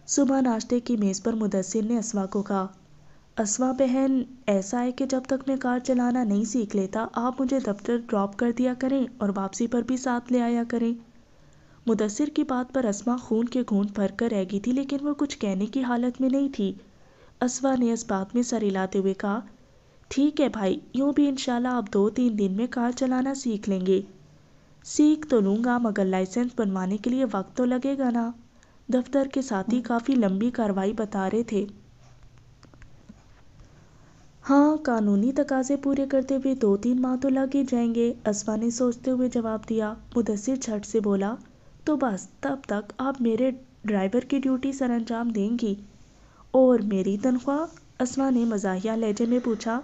صبح ناشتے کی میز پر مدثر نے اسما کو کہا، اسما بہن، ایسا ہے کہ جب تک میں کار چلانا نہیں سیکھ لیتا، آپ مجھے دفتر ڈراپ کر دیا کریں اور واپسی پر بھی ساتھ لے آیا کریں۔ مدثر کی بات پر اسما خون کے گھونٹ بھر کر رہ گئی تھی، لیکن وہ کچھ کہنے کی حالت میں نہیں تھی۔ اسما نے اس بات میں سر ہلاتے ہوئے کہا، ٹھیک ہے بھائی، یوں بھی انشاءاللہ آپ 2-3 دن میں کار چلانا سیکھ لیں گے۔ سیکھ تو لوں گا مگر لائسنس بنوانے کے لیے وقت تو لگے گا نا، دفتر کے ساتھی کافی لمبی کارروائی بتا رہے تھے۔ ہاں، قانونی تقاضے پورے کرتے ہوئے 2-3 ماہ تو لگ ہی جائیں گے، اسما نے سوچتے ہوئے جواب دیا۔ مدثر جھٹ سے بولا، تو بس تب تک آپ میرے ڈرائیور کی ڈیوٹی سر انجام دیں گی؟ اور میری تنخواہ؟ اسما نے مزاحیہ لہجے میں پوچھا۔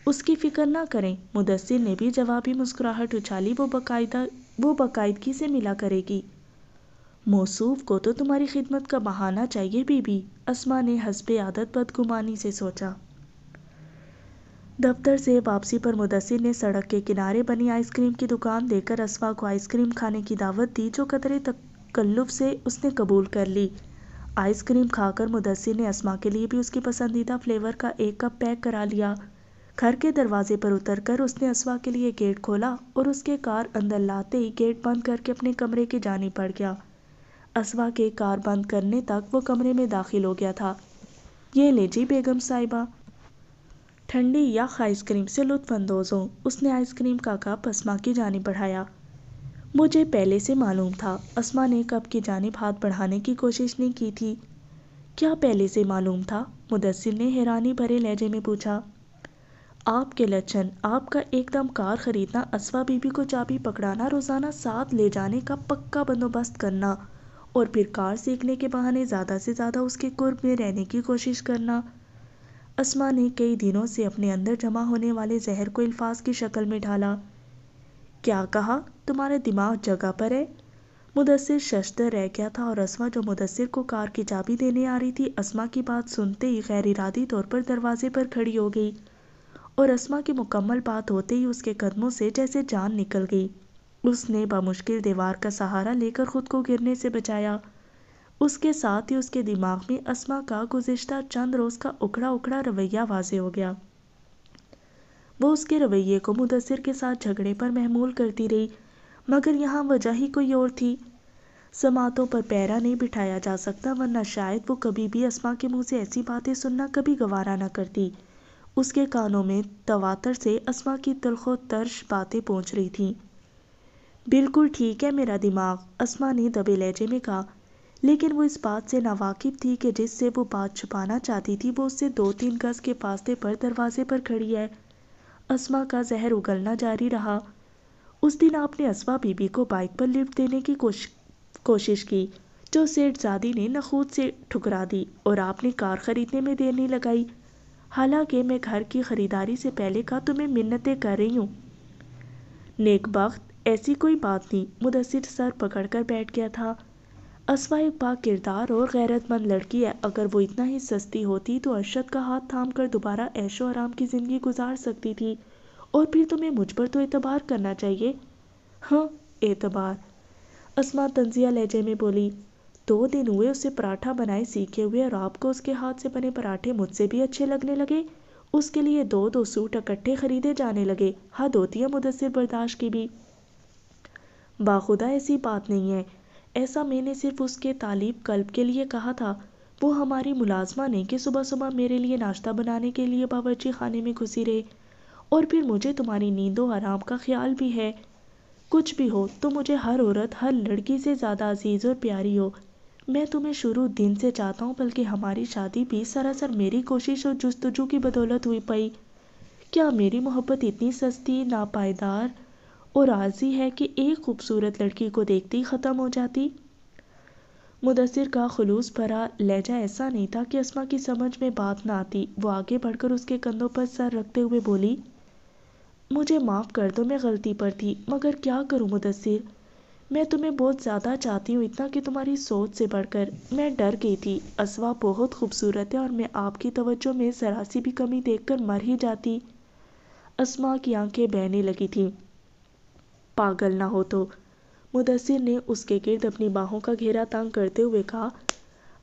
اس کی فکر نہ کریں، مدثر نے بھی جوابی مسکراہٹ اچھالی، وہ باقاعدگی سے ملا کرے گی۔ موصوف کو تو تمہاری خدمت کا بہانہ چاہیے بی بی، اسما نے حسب عادت بدگمانی سے سوچا۔ دفتر سے واپسی پر مدثر نے سڑک کے کنارے بنی آئس کریم کی دکان دیکھ کر اسما کو آئس کریم کھانے کی دعوت دی، جو قدرے تکلف سے اس نے قبول کر لی۔ آئس کریم کھا کر مدثر نے اسما کے لیے بھی اس کی پسندیدہ فلیور کا ایک کپ پیک کرا لیا۔ گھر کے دروازے پر اتر کر اس نے اسما کے لیے گیٹ کھولا اور اس کے کار اندر لاتے ہی گیٹ بند کر کے اپنے کمرے کی جانب بڑھ گیا۔ اسما کے کار بند کرنے تک وہ کمرے میں داخل ہو گیا تھا۔ یہ لے جی بیگم صاحبہ، ٹھنڈی یخ آئس کریم سے لطف اندوز ہوں۔ اس نے آئس کریم کا کپ اسما کی جانب بڑھایا۔ مجھے پہلے سے معلوم تھا، اسما نے کپ کی جانب ہاتھ بڑھانے کی کوشش نہیں کی تھی۔ کیا پہلے سے معلوم تھا؟ مدثر نے حیرانی بھرے لہجے میں پوچھا۔ آپ کے لچھن، آپ کا ایک دم کار خریدنا، اسما بی بی کو چابی پکڑانا، روزانہ ساتھ لے جانے کا پکا بندوبست کرنا اور پھر کار سیکھنے کے بہانے زیادہ سے زیادہ اس کے قرب میں رہنے کی کوشش کرنا۔ اسما نے کئی دنوں سے اپنے اندر جمع ہونے والے زہر کو الفاظ کی شکل میں ڈھالا۔ کیا کہا؟ تمہارا دماغ جگہ پر ہے؟ مدثر ششدر رہ گیا تھا اور اسما جو مدثر کو کار کی چابی دینے آ رہی تھی، اسما کی بات سنتے ہی غیر ارادی طور پر دروازے پر کھڑی ہو گئی اور اسما کی مکمل بات ہوتے ہی اس کے قدموں سے جیسے جان نکل گئی۔ اس نے بمشکل دیوار کا سہارا لے کر خود کو گرنے سے بچایا۔ اس کے ساتھ ہی اس کے دماغ میں اسما کا گزشتہ چند روز کا اکھڑا اکھڑا رویہ واضح ہو گیا۔ وہ اس کے رویے کو مدثر کے ساتھ جھگڑے پر محمول کرتی رہی، مگر یہاں وجہ ہی کوئی اور تھی۔ سماعتوں پر پیرا نہیں بٹھایا جا سکتا، ورنہ شاید وہ کبھی بھی اسما کے منہ سے ایسی باتیں سننا کبھی گوارا نہ کرتی۔ اس کے کانوں میں تواتر سے اسما کی تلخ و ترش باتیں پہنچ رہی تھیں۔ بالکل ٹھیک ہے میرا دماغ، اسما نے دبے لہجے میں کہا، لیکن وہ اس بات سے ناواقف تھی کہ جس سے وہ بات چھپانا چاہتی تھی وہ اس سے 2-3 گز کے فاصلے پر دروازے پر کھڑی ہے۔ اسما کا زہر اگلنا جاری رہا۔ اس دن آپ نے اسما بی بی کو بائیک پر لفٹ دینے کی کوشش کی، جو سیٹھ زادی نے نخوت سے ٹھکرا دی، اور آپ نے کار خریدنے میں دیر نہیں لگائی، حالانکہ میں گھر کی خریداری سے پہلے کا تمہیں منتیں کر رہی ہوں۔ نیک بخت، ایسی کوئی بات نہیں۔ مدثر سر پکڑ کر بیٹھ گیا تھا۔ اسما ایک پاک کردار اور غیرت مند لڑکی ہے، اگر وہ اتنا ہی سستی ہوتی تو ارشد کا ہاتھ تھام کر دوبارہ عیش و آرام کی زندگی گزار سکتی تھی، اور پھر تمہیں مجھ پر تو اعتبار کرنا چاہیے۔ ہاں، اعتبار، اسما طنزیہ لہجے میں بولی۔ 2 دن ہوئے اسے پراٹھا بنائے سیکھے ہوئے، اور آپ کو اس کے ہاتھ سے بنے پراٹھے مجھ سے بھی اچھے لگنے لگے۔ اس کے لیے 2 سوٹ اکٹھے خریدے جانے لگے۔ حد ہوتی ہے مدثر برداشت کی بھی۔ باخدا ایسی بات نہیں ہے، ایسا میں نے صرف اس کے طالب قلب کے لیے کہا تھا۔ وہ ہماری ملازمہ نے کہ صبح صبح میرے لیے ناشتہ بنانے کے لیے باورچی خانے میں گھسی رہے، اور پھر مجھے تمہاری نیند و آرام کا خیال بھی ہے۔ کچھ بھی ہو تو مجھے ہر عورت، ہر لڑکی سے زیادہ عزیز اور پیاری ہو۔ میں تمہیں شروع دن سے چاہتا ہوں، بلکہ ہماری شادی بھی سراسر میری کوشش اور جستجو کی بدولت ہوئی پئی۔ کیا میری محبت اتنی سستی، ناپائیدار اور عارضی ہے کہ ایک خوبصورت لڑکی کو دیکھتے ہی ختم ہو جاتی؟ مدثر کا خلوص بھرا لہجہ ایسا نہیں تھا کہ اسما کی سمجھ میں بات نہ آتی۔ وہ آگے بڑھ کر اس کے کندھوں پر سر رکھتے ہوئے بولی، مجھے معاف کر دو، میں غلطی پر تھی، مگر کیا کروں مدثر، میں تمہیں بہت زیادہ چاہتی ہوں، اتنا کہ تمہاری سوچ سے بڑھ کر۔ میں ڈر گئی تھی، اسما بہت خوبصورت ہے اور میں آپ کی توجہ میں ذرا سی بھی کمی دیکھ کر مر ہی جاتی۔ اسما کی آنکھیں بہنے لگی تھیں۔ پاگل نہ ہو تو، مدثر نے اس کے گرد اپنی باہوں کا گھیرا تنگ کرتے ہوئے کہا،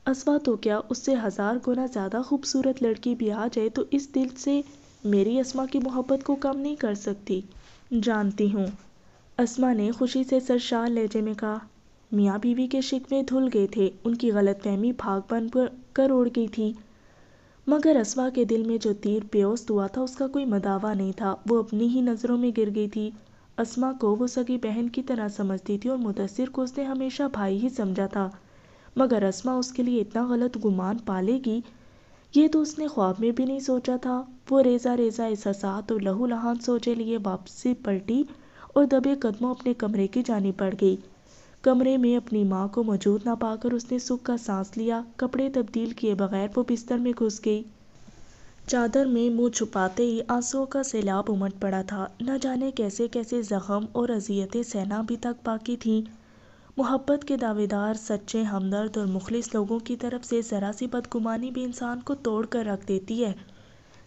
اسما تو کیا، اس سے 1000 گنا زیادہ خوبصورت لڑکی بھی آ جائے تو اس دل سے میری اسما کی محبت کو کم نہیں کر سکتی۔ جانتی ہوں، اسما نے خوشی سے سرشار لہجے میں کہا۔ میاں بیوی کے شکوے دھل گئے تھے، ان کی غلط فہمی بھاگ بن کر اڑ گئی تھی، مگر اسما کے دل میں جو تیر پیوست ہوا تھا اس کا کوئی مداوا نہیں تھا۔ وہ اپنی ہی نظروں میں گر گئی تھی۔ اسما کو وہ سگی بہن کی طرح سمجھتی تھی، اور مدثر کو اس نے ہمیشہ بھائی ہی سمجھا تھا، مگر اسما اس کے لیے اتنا غلط گمان پالے گی، یہ تو اس نے خواب میں بھی نہیں سوچا تھا۔ وہ ریزہ ریزہ احساسات اور لہو لہان سوچے لیے واپسی پلٹی اور دبے قدموں اپنے کمرے کی جانب بڑھ گئی۔ کمرے میں اپنی ماں کو موجود نہ پا کر اس نے سکھ کا سانس لیا۔ کپڑے تبدیل کیے بغیر وہ بستر میں گھس گئی۔ چادر میں منہ چھپاتے ہی آنسوؤں کا سیلاب امٹ پڑا تھا۔ نہ جانے کیسے کیسے زخم اور اذیتیں سہنا ابھی تک باقی تھیں۔ محبت کے دعوے دار، سچے، ہمدرد اور مخلص لوگوں کی طرف سے ذرا سی بدگمانی بھی انسان کو توڑ کر رکھ دیتی ہے۔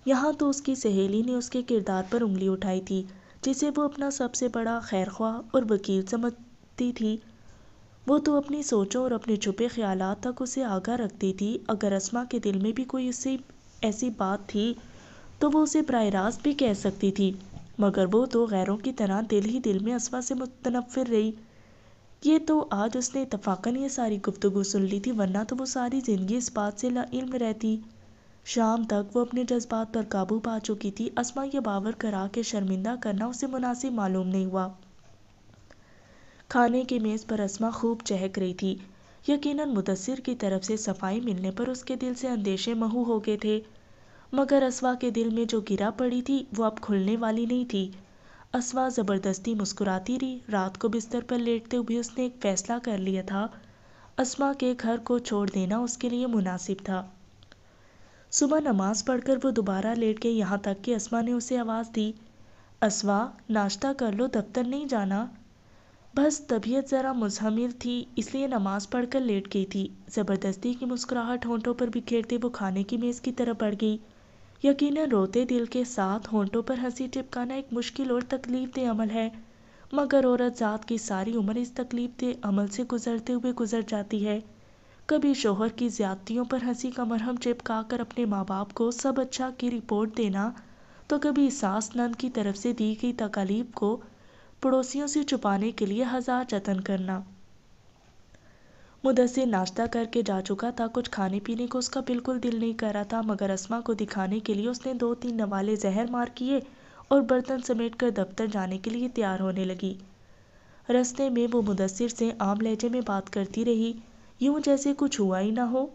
یہاں تو اس کی سہیلی نے اس کے کردار پر انگلی اٹھائی تھی، جسے وہ اپنا سب سے بڑا خیرخواہ اور وکیل سمجھتی تھی۔ وہ تو اپنی سوچوں اور اپنے چھپے خیالات تک اسے آگاہ رکھتی تھی۔ اگر اسما کے دل میں بھی کوئی ایسی بات تھی تو وہ اسے براہ راست بھی کہہ سکتی تھی، مگر وہ تو غیروں کی طرح دل ہی دل میں اسما سے متنفر رہی۔ یہ تو آج اس نے اتفاقاً یہ ساری گفتگو سن لی تھی، ورنہ تو وہ ساری زندگی اس بات سے لاعلم رہتی۔ شام تک وہ اپنے جذبات پر قابو پا چکی تھی۔ اسما یہ باور کرا کے شرمندہ کرنا اسے مناسب معلوم نہیں ہوا۔ کھانے کی میز پر اسما خوب چہک رہی تھی۔ یقیناً مدثر کی طرف سے صفائی ملنے پر اس کے دل سے اندیشے محو ہو گئے تھے، مگر اسما کے دل میں جو گرا پڑی تھی وہ اب کھلنے والی نہیں تھی۔ اسما زبردستی مسکراتی رہی۔ رات کو بستر پر لیٹتے ہوئے اس نے ایک فیصلہ کر لیا تھا، اسما کے گھر کو چھوڑ دینا اس کے لیے مناسب تھا۔ صبح نماز پڑھ کر وہ دوبارہ لیٹ گئی، یہاں تک کہ اسما نے اسے آواز دی، اسوا ناشتہ کر لو، دفتر نہیں جانا؟ بس طبیعت ذرا مزہمل تھی اس لیے نماز پڑھ کر لیٹ گئی تھی۔ زبردستی کی مسکراہٹ ہونٹوں پر بکھیرتے وہ کھانے کی میز کی طرف بڑھ گئی۔ یقیناً روتے دل کے ساتھ ہونٹوں پر ہنسی چپکانا ایک مشکل اور تکلیف دہ عمل ہے، مگر عورت ذات کی ساری عمر اس تکلیف دہ عمل سے گزرتے ہوئے گزر جاتی ہے۔ کبھی شوہر کی زیادتیوں پر ہنسی کا مرہم چپکا کر اپنے ماں باپ کو سب اچھا کی رپورٹ دینا، تو کبھی ساس نند کی طرف سے دی گئی تکالیف کو پڑوسیوں سے چھپانے کے لیے ہزار جتن کرنا۔ مدثر ناشتہ کر کے جا چکا تھا، کچھ کھانے پینے کو اس کا بالکل دل نہیں کر رہا تھا، مگر اسما کو دکھانے کے لیے اس نے 2-3 نوالے زہر مار کیے اور برتن سمیٹ کر دفتر جانے کے لیے تیار ہونے لگی۔ رستے میں وہ مدثر سے عام لہجے میں بات کرتی رہی، یوں جیسے کچھ ہوا ہی نہ ہو۔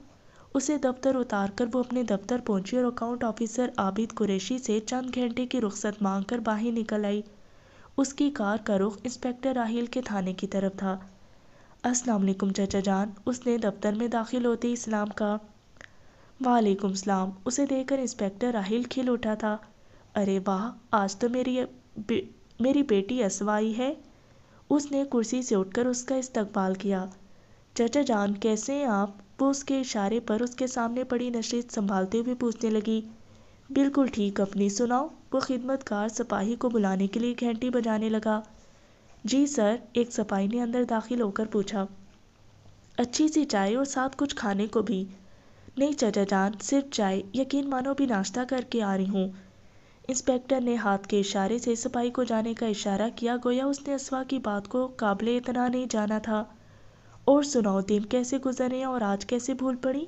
اسے دفتر اتار کر وہ اپنے دفتر پہنچی اور اکاؤنٹ آفیسر عابد قریشی سے چند گھنٹے کی رخصت مانگ کر باہر نکل آئی۔ اس کی کار کا رخ انسپکٹر راہیل کے تھانے کی طرف تھا۔ السلام علیکم چچا جان، اس نے دفتر میں داخل ہوتے ہی سلام کہا۔ وعلیکم السلام۔ اسے دیکھ کر انسپکٹر راہیل کھل اٹھا تھا۔ ارے واہ، آج تو میری بیٹی اسوا آئی ہے۔ اس نے کرسی سے اٹھ کر اس کا استقبال کیا۔ چچا جان کیسے ہیں آپ؟ وہ اس کے اشارے پر اس کے سامنے پڑی نشست سنبھالتے ہوئے پوچھنے لگی۔ بالکل ٹھیک، اپنی سناؤ؟ وہ خدمت گار سپاہی کو بلانے کے لیے گھنٹی بجانے لگا۔ جی سر، ایک سپاہی نے اندر داخل ہو کر پوچھا۔ اچھی سی چائے اور ساتھ کچھ کھانے کو بھی؟ نہیں چچا جان، صرف چائے، یقین مانو بھی ناشتہ کر کے آ رہی ہوں۔ انسپکٹر نے ہاتھ کے اشارے سے سپاہی کو جانے کا اشارہ کیا، گویا اس نے اسوا کی بات کو قابل اعتنا نہیں جانا تھا۔ اور سناؤ، دن کیسے گزرے اور آج کیسے بھول پڑی؟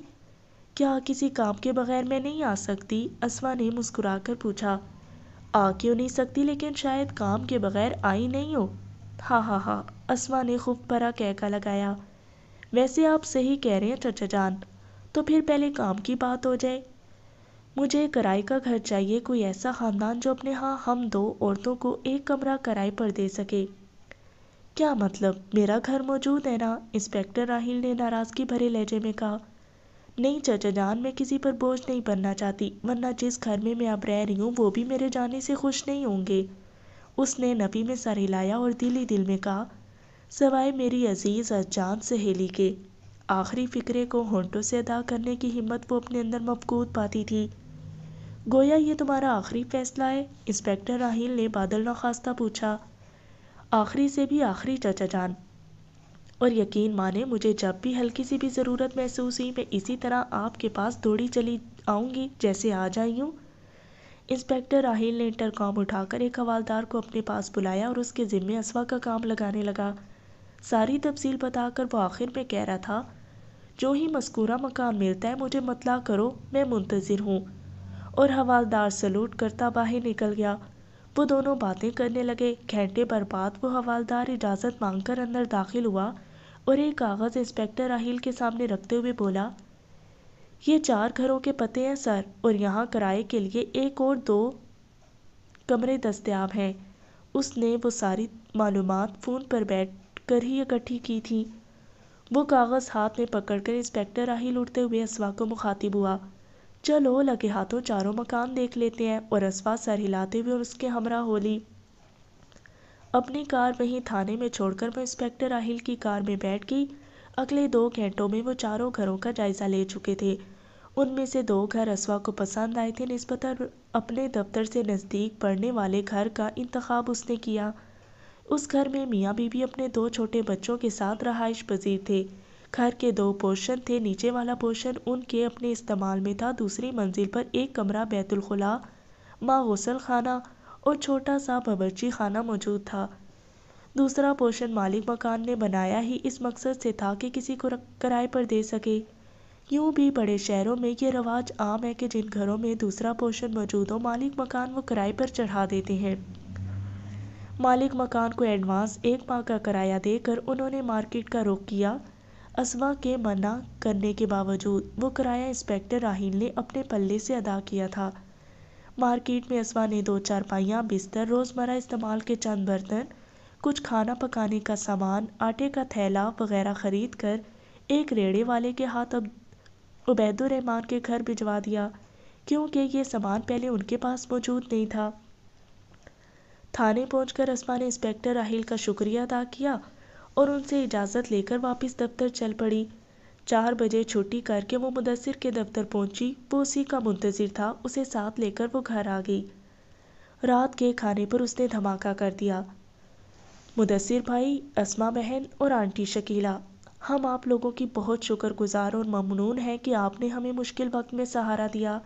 کیا کسی کام کے بغیر میں نہیں آ سکتی؟ اسوا نے مسکرا کر پوچھا۔ آ کیوں نہیں سکتی، لیکن شاید کام کے بغیر آئی نہیں ہو۔ ہاں ہاں ہاں، اسوا نے خف بھرا کہکا لگایا۔ ویسے آپ صحیح کہہ رہے ہیں چچا جان، تو پھر پہلے کام کی بات ہو جائے۔ مجھے کرائے کا گھر چاہیے، کوئی ایسا خاندان جو اپنے ہاں ہم 2 عورتوں کو ایک کمرہ کرائے پر دے سکے۔ کیا مطلب؟ میرا گھر موجود ہے نا، انسپکٹر راہیل نے ناراضگی بھرے لہجے میں کہا۔ نہیں چچا جان، میں کسی پر بوجھ نہیں بننا چاہتی، ورنہ جس گھر میں میں اب رہ رہی ہوں وہ بھی میرے جانے سے خوش نہیں ہوں گے۔ اس نے نفی میں سر ہلایا اور دل ہی دل میں کہا، سوائے میری عزیز جان سہیلی کے۔ آخری فقرے کو ہونٹوں سے ادا کرنے کی ہمت وہ اپنے اندر مفقود پاتی تھی۔ گویا یہ تمہارا آخری فیصلہ ہے؟ انسپکٹر راہیل نے بادل نخواستہ پوچھا۔ آخری سے بھی آخری چچا جان، اور یقین مانے مجھے جب بھی ہلکی سی بھی ضرورت محسوس ہوئی میں اسی طرح آپ کے پاس دوڑی چلی آؤں گی جیسے آج آئی ہوں۔ انسپکٹر راہیل نے انٹرکام اٹھا کر ایک حوالدار کو اپنے پاس بلایا اور اس کے ذمے اسوا کا کام لگانے لگا۔ ساری تفصیل بتا کر وہ آخر میں کہہ رہا تھا، جو ہی مذکورہ مکان ملتا ہے مجھے مطلع کرو، میں منتظر ہوں۔ اور حوالدار سلوٹ کرتا باہر نکل گیا۔ وہ دونوں باتیں کرنے لگے۔ گھنٹے بھر بعد وہ حوالدار اجازت مانگ کر اندر داخل ہوا اور ایک کاغذ انسپکٹر راہیل کے سامنے رکھتے ہوئے بولا، یہ 4 گھروں کے پتے ہیں سر، اور یہاں کرائے کے لیے ایک اور 2 کمرے دستیاب ہیں۔ اس نے وہ ساری معلومات فون پر بیٹھ کر ہی اکٹھی کی تھی۔ وہ کاغذ ہاتھ میں پکڑ کر انسپکٹر راہیل اٹھتے ہوئے اسوا کو مخاطب ہوا، چلو لگے ہاتھوں 4 مکان دیکھ لیتے ہیں، اور اسوا سر ہلاتے ہوئے اس کے ہمراہ ہو لی۔ اپنی کار وہیں تھانے میں چھوڑ کر وہ انسپکٹر راہیل کی کار میں بیٹھ گئی۔ اگلے 2 گھنٹوں میں وہ 4 گھروں کا جائزہ لے چکے تھے۔ ان میں سے 2 گھر اسوا کو پسند آئے تھے، نسبتاً اپنے دفتر سے نزدیک پڑنے والے گھر کا انتخاب اس نے کیا۔ اس گھر میں میاں بیوی اپنے 2 چھوٹے بچوں کے ساتھ رہائش پذیر تھے۔ گھر کے 2 پورشن تھے، نیچے والا پورشن ان کے اپنے استعمال میں تھا، دوسری منزل پر ایک کمرہ بیت الخلاء، ماں غسل خانہ اور چھوٹا سا باورچی خانہ موجود تھا۔ دوسرا پورشن مالک مکان نے بنایا ہی اس مقصد سے تھا کہ کسی کو کرائے پر دے سکے۔ یوں بھی بڑے شہروں میں یہ رواج عام ہے کہ جن گھروں میں دوسرا پورشن موجود ہو، مالک مکان وہ کرائے پر چڑھا دیتے ہیں۔ مالک مکان کو ایڈوانس 1 ماہ کا کرایہ دے کر انہوں نے مارکیٹ کا رخ کیا۔ اسوا کے منع کرنے کے باوجود وہ کرایہ انسپکٹر راہیل نے اپنے پلے سے ادا کیا تھا۔ مارکیٹ میں اسوا نے 2 چارپائیاں، بستر، روزمرہ استعمال کے چند برتن، کچھ کھانا پکانے کا سامان، آٹے کا تھیلا وغیرہ خرید کر ایک ریڑے والے کے ہاتھ عبید الرحمن کے گھر بھجوا دیا، کیونکہ یہ سامان پہلے ان کے پاس موجود نہیں تھا۔ تھانے پہنچ کر اسما نے انسپیکٹر راہیل کا شکریہ ادا کیا اور ان سے اجازت لے کر واپس دفتر چل پڑی۔ 4 بجے چھٹی کر کے وہ مدثر کے دفتر پہنچی۔ وہ اسی کا منتظر تھا۔ اسے ساتھ لے کر وہ گھر آ گئی۔ رات کے کھانے پر اس نے دھماکہ کر دیا۔ مدثر بھائی، اسما بہن اور آنٹی شکیلہ، ہم آپ لوگوں کی بہت شکر گزار اور ممنون ہیں کہ آپ نے ہمیں مشکل وقت میں سہارا دیا۔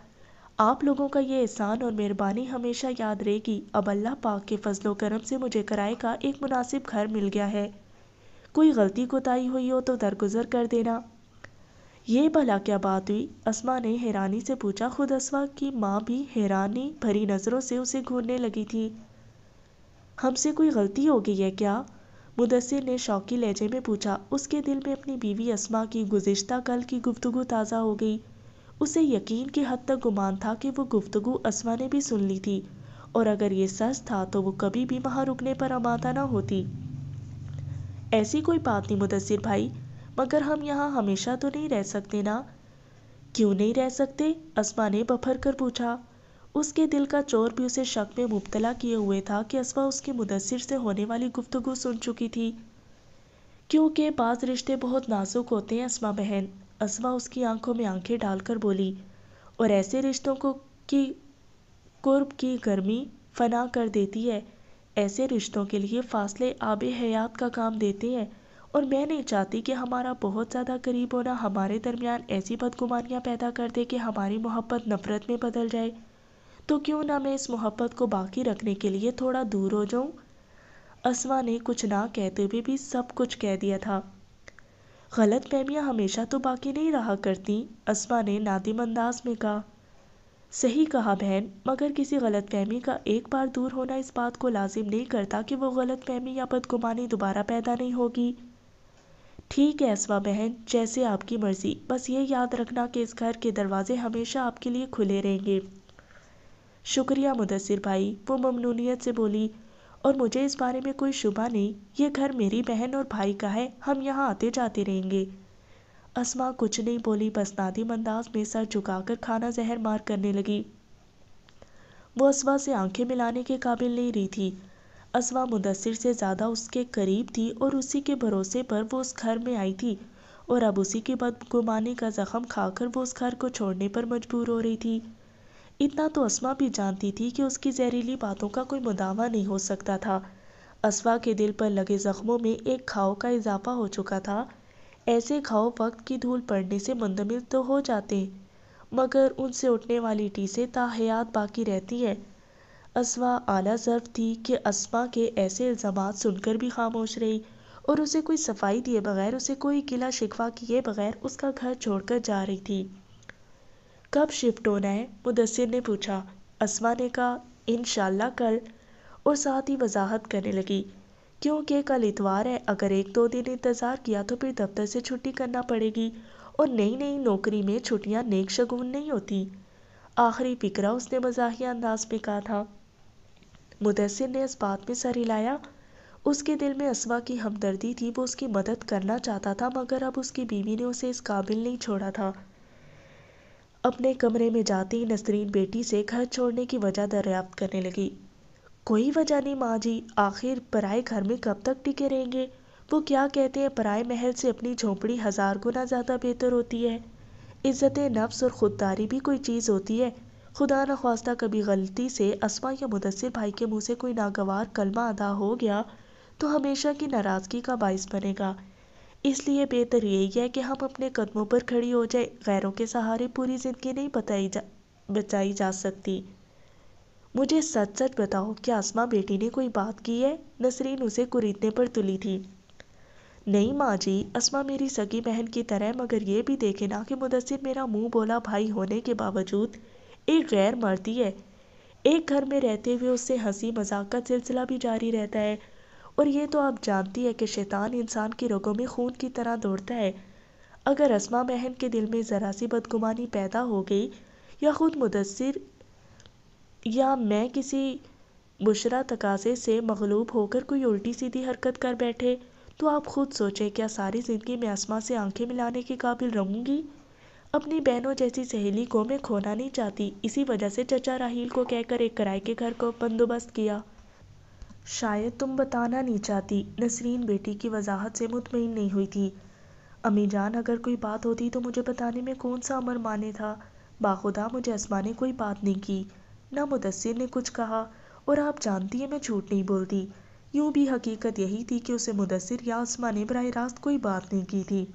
آپ لوگوں کا یہ احسان اور مہربانی ہمیشہ یاد رہے گی۔ اب اللہ پاک کے فضل و کرم سے مجھے کرائے کا ایک مناسب گھر مل گیا ہے۔ کوئی غلطی کوتاہی ہوئی ہو تو درگزر کر دینا۔ یہ بھلا کیا بات ہوئی؟ اسما نے حیرانی سے پوچھا۔ خود اسما کی ماں بھی حیرانی بھری نظروں سے اسے گھورنے لگی تھی۔ ہم سے کوئی غلطی ہو گئی ہے کیا؟ مدثر نے شوقی لہجے میں پوچھا۔ اس کے دل میں اپنی بیوی اسما کی گزشتہ کل کی گفتگو تازہ ہو گئی۔ اسے یقین کی حد تک گمان تھا کہ وہ گفتگو اسما نے بھی سن لی تھی، اور اگر یہ سچ تھا تو وہ کبھی بھی وہاں رکنے پر آمادہ نہ ہوتی۔ ایسی کوئی بات نہیں مدثر بھائی، مگر ہم یہاں ہمیشہ تو نہیں رہ سکتے نا؟ کیوں نہیں رہ سکتے؟ اسما نے بپھر کر پوچھا۔ اس کے دل کا چور بھی اسے شک میں مبتلا کیے ہوئے تھا کہ اسما اس کی مدثر سے ہونے والی گفتگو سن چکی تھی۔ کیونکہ بعض رشتے بہت نازک ہوتے ہیں اسما بہن، اسما اس کی آنکھوں میں آنکھیں ڈال کر بولی، اور ایسے رشتوں کی قرب کی گرمی فنا کر دیتی ہے۔ ایسے رشتوں کے لیے فاصلے آب حیات کا کام دیتے ہیں، اور میں نہیں چاہتی کہ ہمارا بہت زیادہ قریب ہونا ہمارے درمیان ایسی بدگمانیاں پیدا کر دے کہ ہماری محبت نفرت میں بدل جائے۔ تو کیوں نہ میں اس محبت کو باقی رکھنے کے لیے تھوڑا دور ہو جاؤں؟ اسما نے کچھ نہ کہتے ہوئے بھی سب کچھ کہہ دیا تھا۔ غلط فہمیاں ہمیشہ تو باقی نہیں رہا کرتی، اسما نے نادم انداز میں کہا۔ صحیح کہا بہن، مگر کسی غلط فہمی کا ایک بار دور ہونا اس بات کو لازم نہیں کرتا کہ وہ غلط فہمی یا بدگمانی دوبارہ پیدا نہیں ہوگی۔ ٹھیک ہے اسما بہن، جیسے آپ کی مرضی، بس یہ یاد رکھنا کہ اس گھر کے دروازے ہمیشہ آپ کے لیے کھلے رہیں گے۔ شکریہ مدثر بھائی، وہ ممنونیت سے بولی، اور مجھے اس بارے میں کوئی شبہ نہیں، یہ گھر میری بہن اور بھائی کا ہے، ہم یہاں آتے جاتے رہیں گے۔ اسما کچھ نہیں بولی، بس نادم انداز میں سر جھکا کر کھانا زہر مار کرنے لگی۔ وہ اسما سے آنکھیں ملانے کے قابل نہیں رہی تھی۔ اسما مدثر سے زیادہ اس کے قریب تھی اور اسی کے بھروسے پر وہ اس گھر میں آئی تھی، اور اب اسی کی بدگمانی کا زخم کھا کر وہ اس گھر کو چھوڑنے پر مجبور ہو رہی تھی۔ اتنا تو اسما بھی جانتی تھی کہ اس کی زہریلی باتوں کا کوئی مداوع نہیں ہو سکتا تھا۔ اسما کے دل پر لگے زخموں میں ایک گھاؤ کا اضافہ ہو چکا تھا۔ ایسے گھاؤ وقت کی دھول پڑنے سے مندمل تو ہو جاتے، مگر ان سے اٹھنے والی ٹیسیں تا حیات باقی رہتی ہیں۔ اسما اعلیٰ ظرف تھی کہ اسما کے ایسے الزامات سن کر بھی خاموش رہی، اور اسے کوئی صفائی دیے بغیر، اسے کوئی گلہ شکوہ کیے بغیر اس کا گھر چھوڑ کر جا رہی تھی۔ کب شفٹ ہونا ہے؟ مدثر نے پوچھا۔ اسما نے کہا، انشاءاللہ کل، اور ساتھ ہی وضاحت کرنے لگی، کیونکہ کل اتوار ہے، اگر 1-2 دن انتظار کیا تو پھر دفتر سے چھٹی کرنا پڑے گی، اور نئی نوکری میں چھٹیاں نیک شگون نہیں ہوتی۔ آخری فقرہ اس نے مزاحیہ انداز میں کہا تھا۔ مدثر نے اس بات میں سر ہلایا۔ اس کے دل میں اسما کی ہمدردی تھی، وہ اس کی مدد کرنا چاہتا تھا، مگر اب اس کی بیوی نے اسے اس قابل نہیں چھوڑا تھا۔ اپنے کمرے میں جاتے ہی نسرین بیٹی سے گھر چھوڑنے کی وجہ دریافت کرنے لگی۔ کوئی وجہ نہیں ماں جی، آخر پرائے گھر میں کب تک ٹکے رہیں گے؟ وہ کیا کہتے ہیں، پرائے محل سے اپنی جھونپڑی 1000 گنا زیادہ بہتر ہوتی ہے۔ عزت نفس اور خودداری بھی کوئی چیز ہوتی ہے۔ خدا نخواستہ کبھی غلطی سے اسما یا مدثر بھائی کے منہ سے کوئی ناگوار کلمہ ادا ہو گیا تو ہمیشہ کی ناراضگی کا باعث بنے گا۔ اس لیے بہتر یہی ہے کہ ہم اپنے قدموں پر کھڑی ہو جائیں، غیروں کے سہارے پوری زندگی نہیں بچائی جا سکتی۔ مجھے سچ سچ بتاؤ، کیا اسما بیٹی نے کوئی بات کی ہے؟ نسرین اسے کوریدنے پر تلی تھی۔ نہیں ماں جی، اسما میری سگی بہن کی طرح، مگر یہ بھی دیکھے نا کہ مدثر میرا منہ بولا بھائی ہونے کے باوجود ایک غیر مردی ہے۔ ایک گھر میں رہتے ہوئے اس سے ہنسی مذاق کا سلسلہ بھی جاری رہتا ہے، اور یہ تو آپ جانتی ہے کہ شیطان انسان کی رگوں میں خون کی طرح دوڑتا ہے۔ اگر اسما بہن کے دل میں ذرا سی بدگمانی پیدا ہو گئی، یا خود مدثر یا میں کسی مشرہ تقاضے سے مغلوب ہو کر کوئی الٹی سیدھی حرکت کر بیٹھے، تو آپ خود سوچیں، کیا ساری زندگی میں اسما سے آنکھیں ملانے کے قابل رہوں گی؟ اپنی بہنوں جیسی سہیلی کو میں کھونا نہیں چاہتی، اسی وجہ سے چچا راہیل کو کہہ کر ایک کرائے کے گھر کو بندوبست کیا۔ شاید تم بتانا نہیں چاہتی۔ نسرین بیٹی کی وضاحت سے مطمئن نہیں ہوئی تھی۔ امی جان، اگر کوئی بات ہوتی تو مجھے بتانے میں کون سا امر مانے تھا۔ باخدا مجھے اسما نے کوئی بات نہیں کی، نہ مدثر نے کچھ کہا، اور آپ جانتی ہیں میں جھوٹ نہیں بولتی۔ یوں بھی حقیقت یہی تھی کہ اسے مدثر یا اسما نے براہ راست کوئی بات نہیں کی تھی۔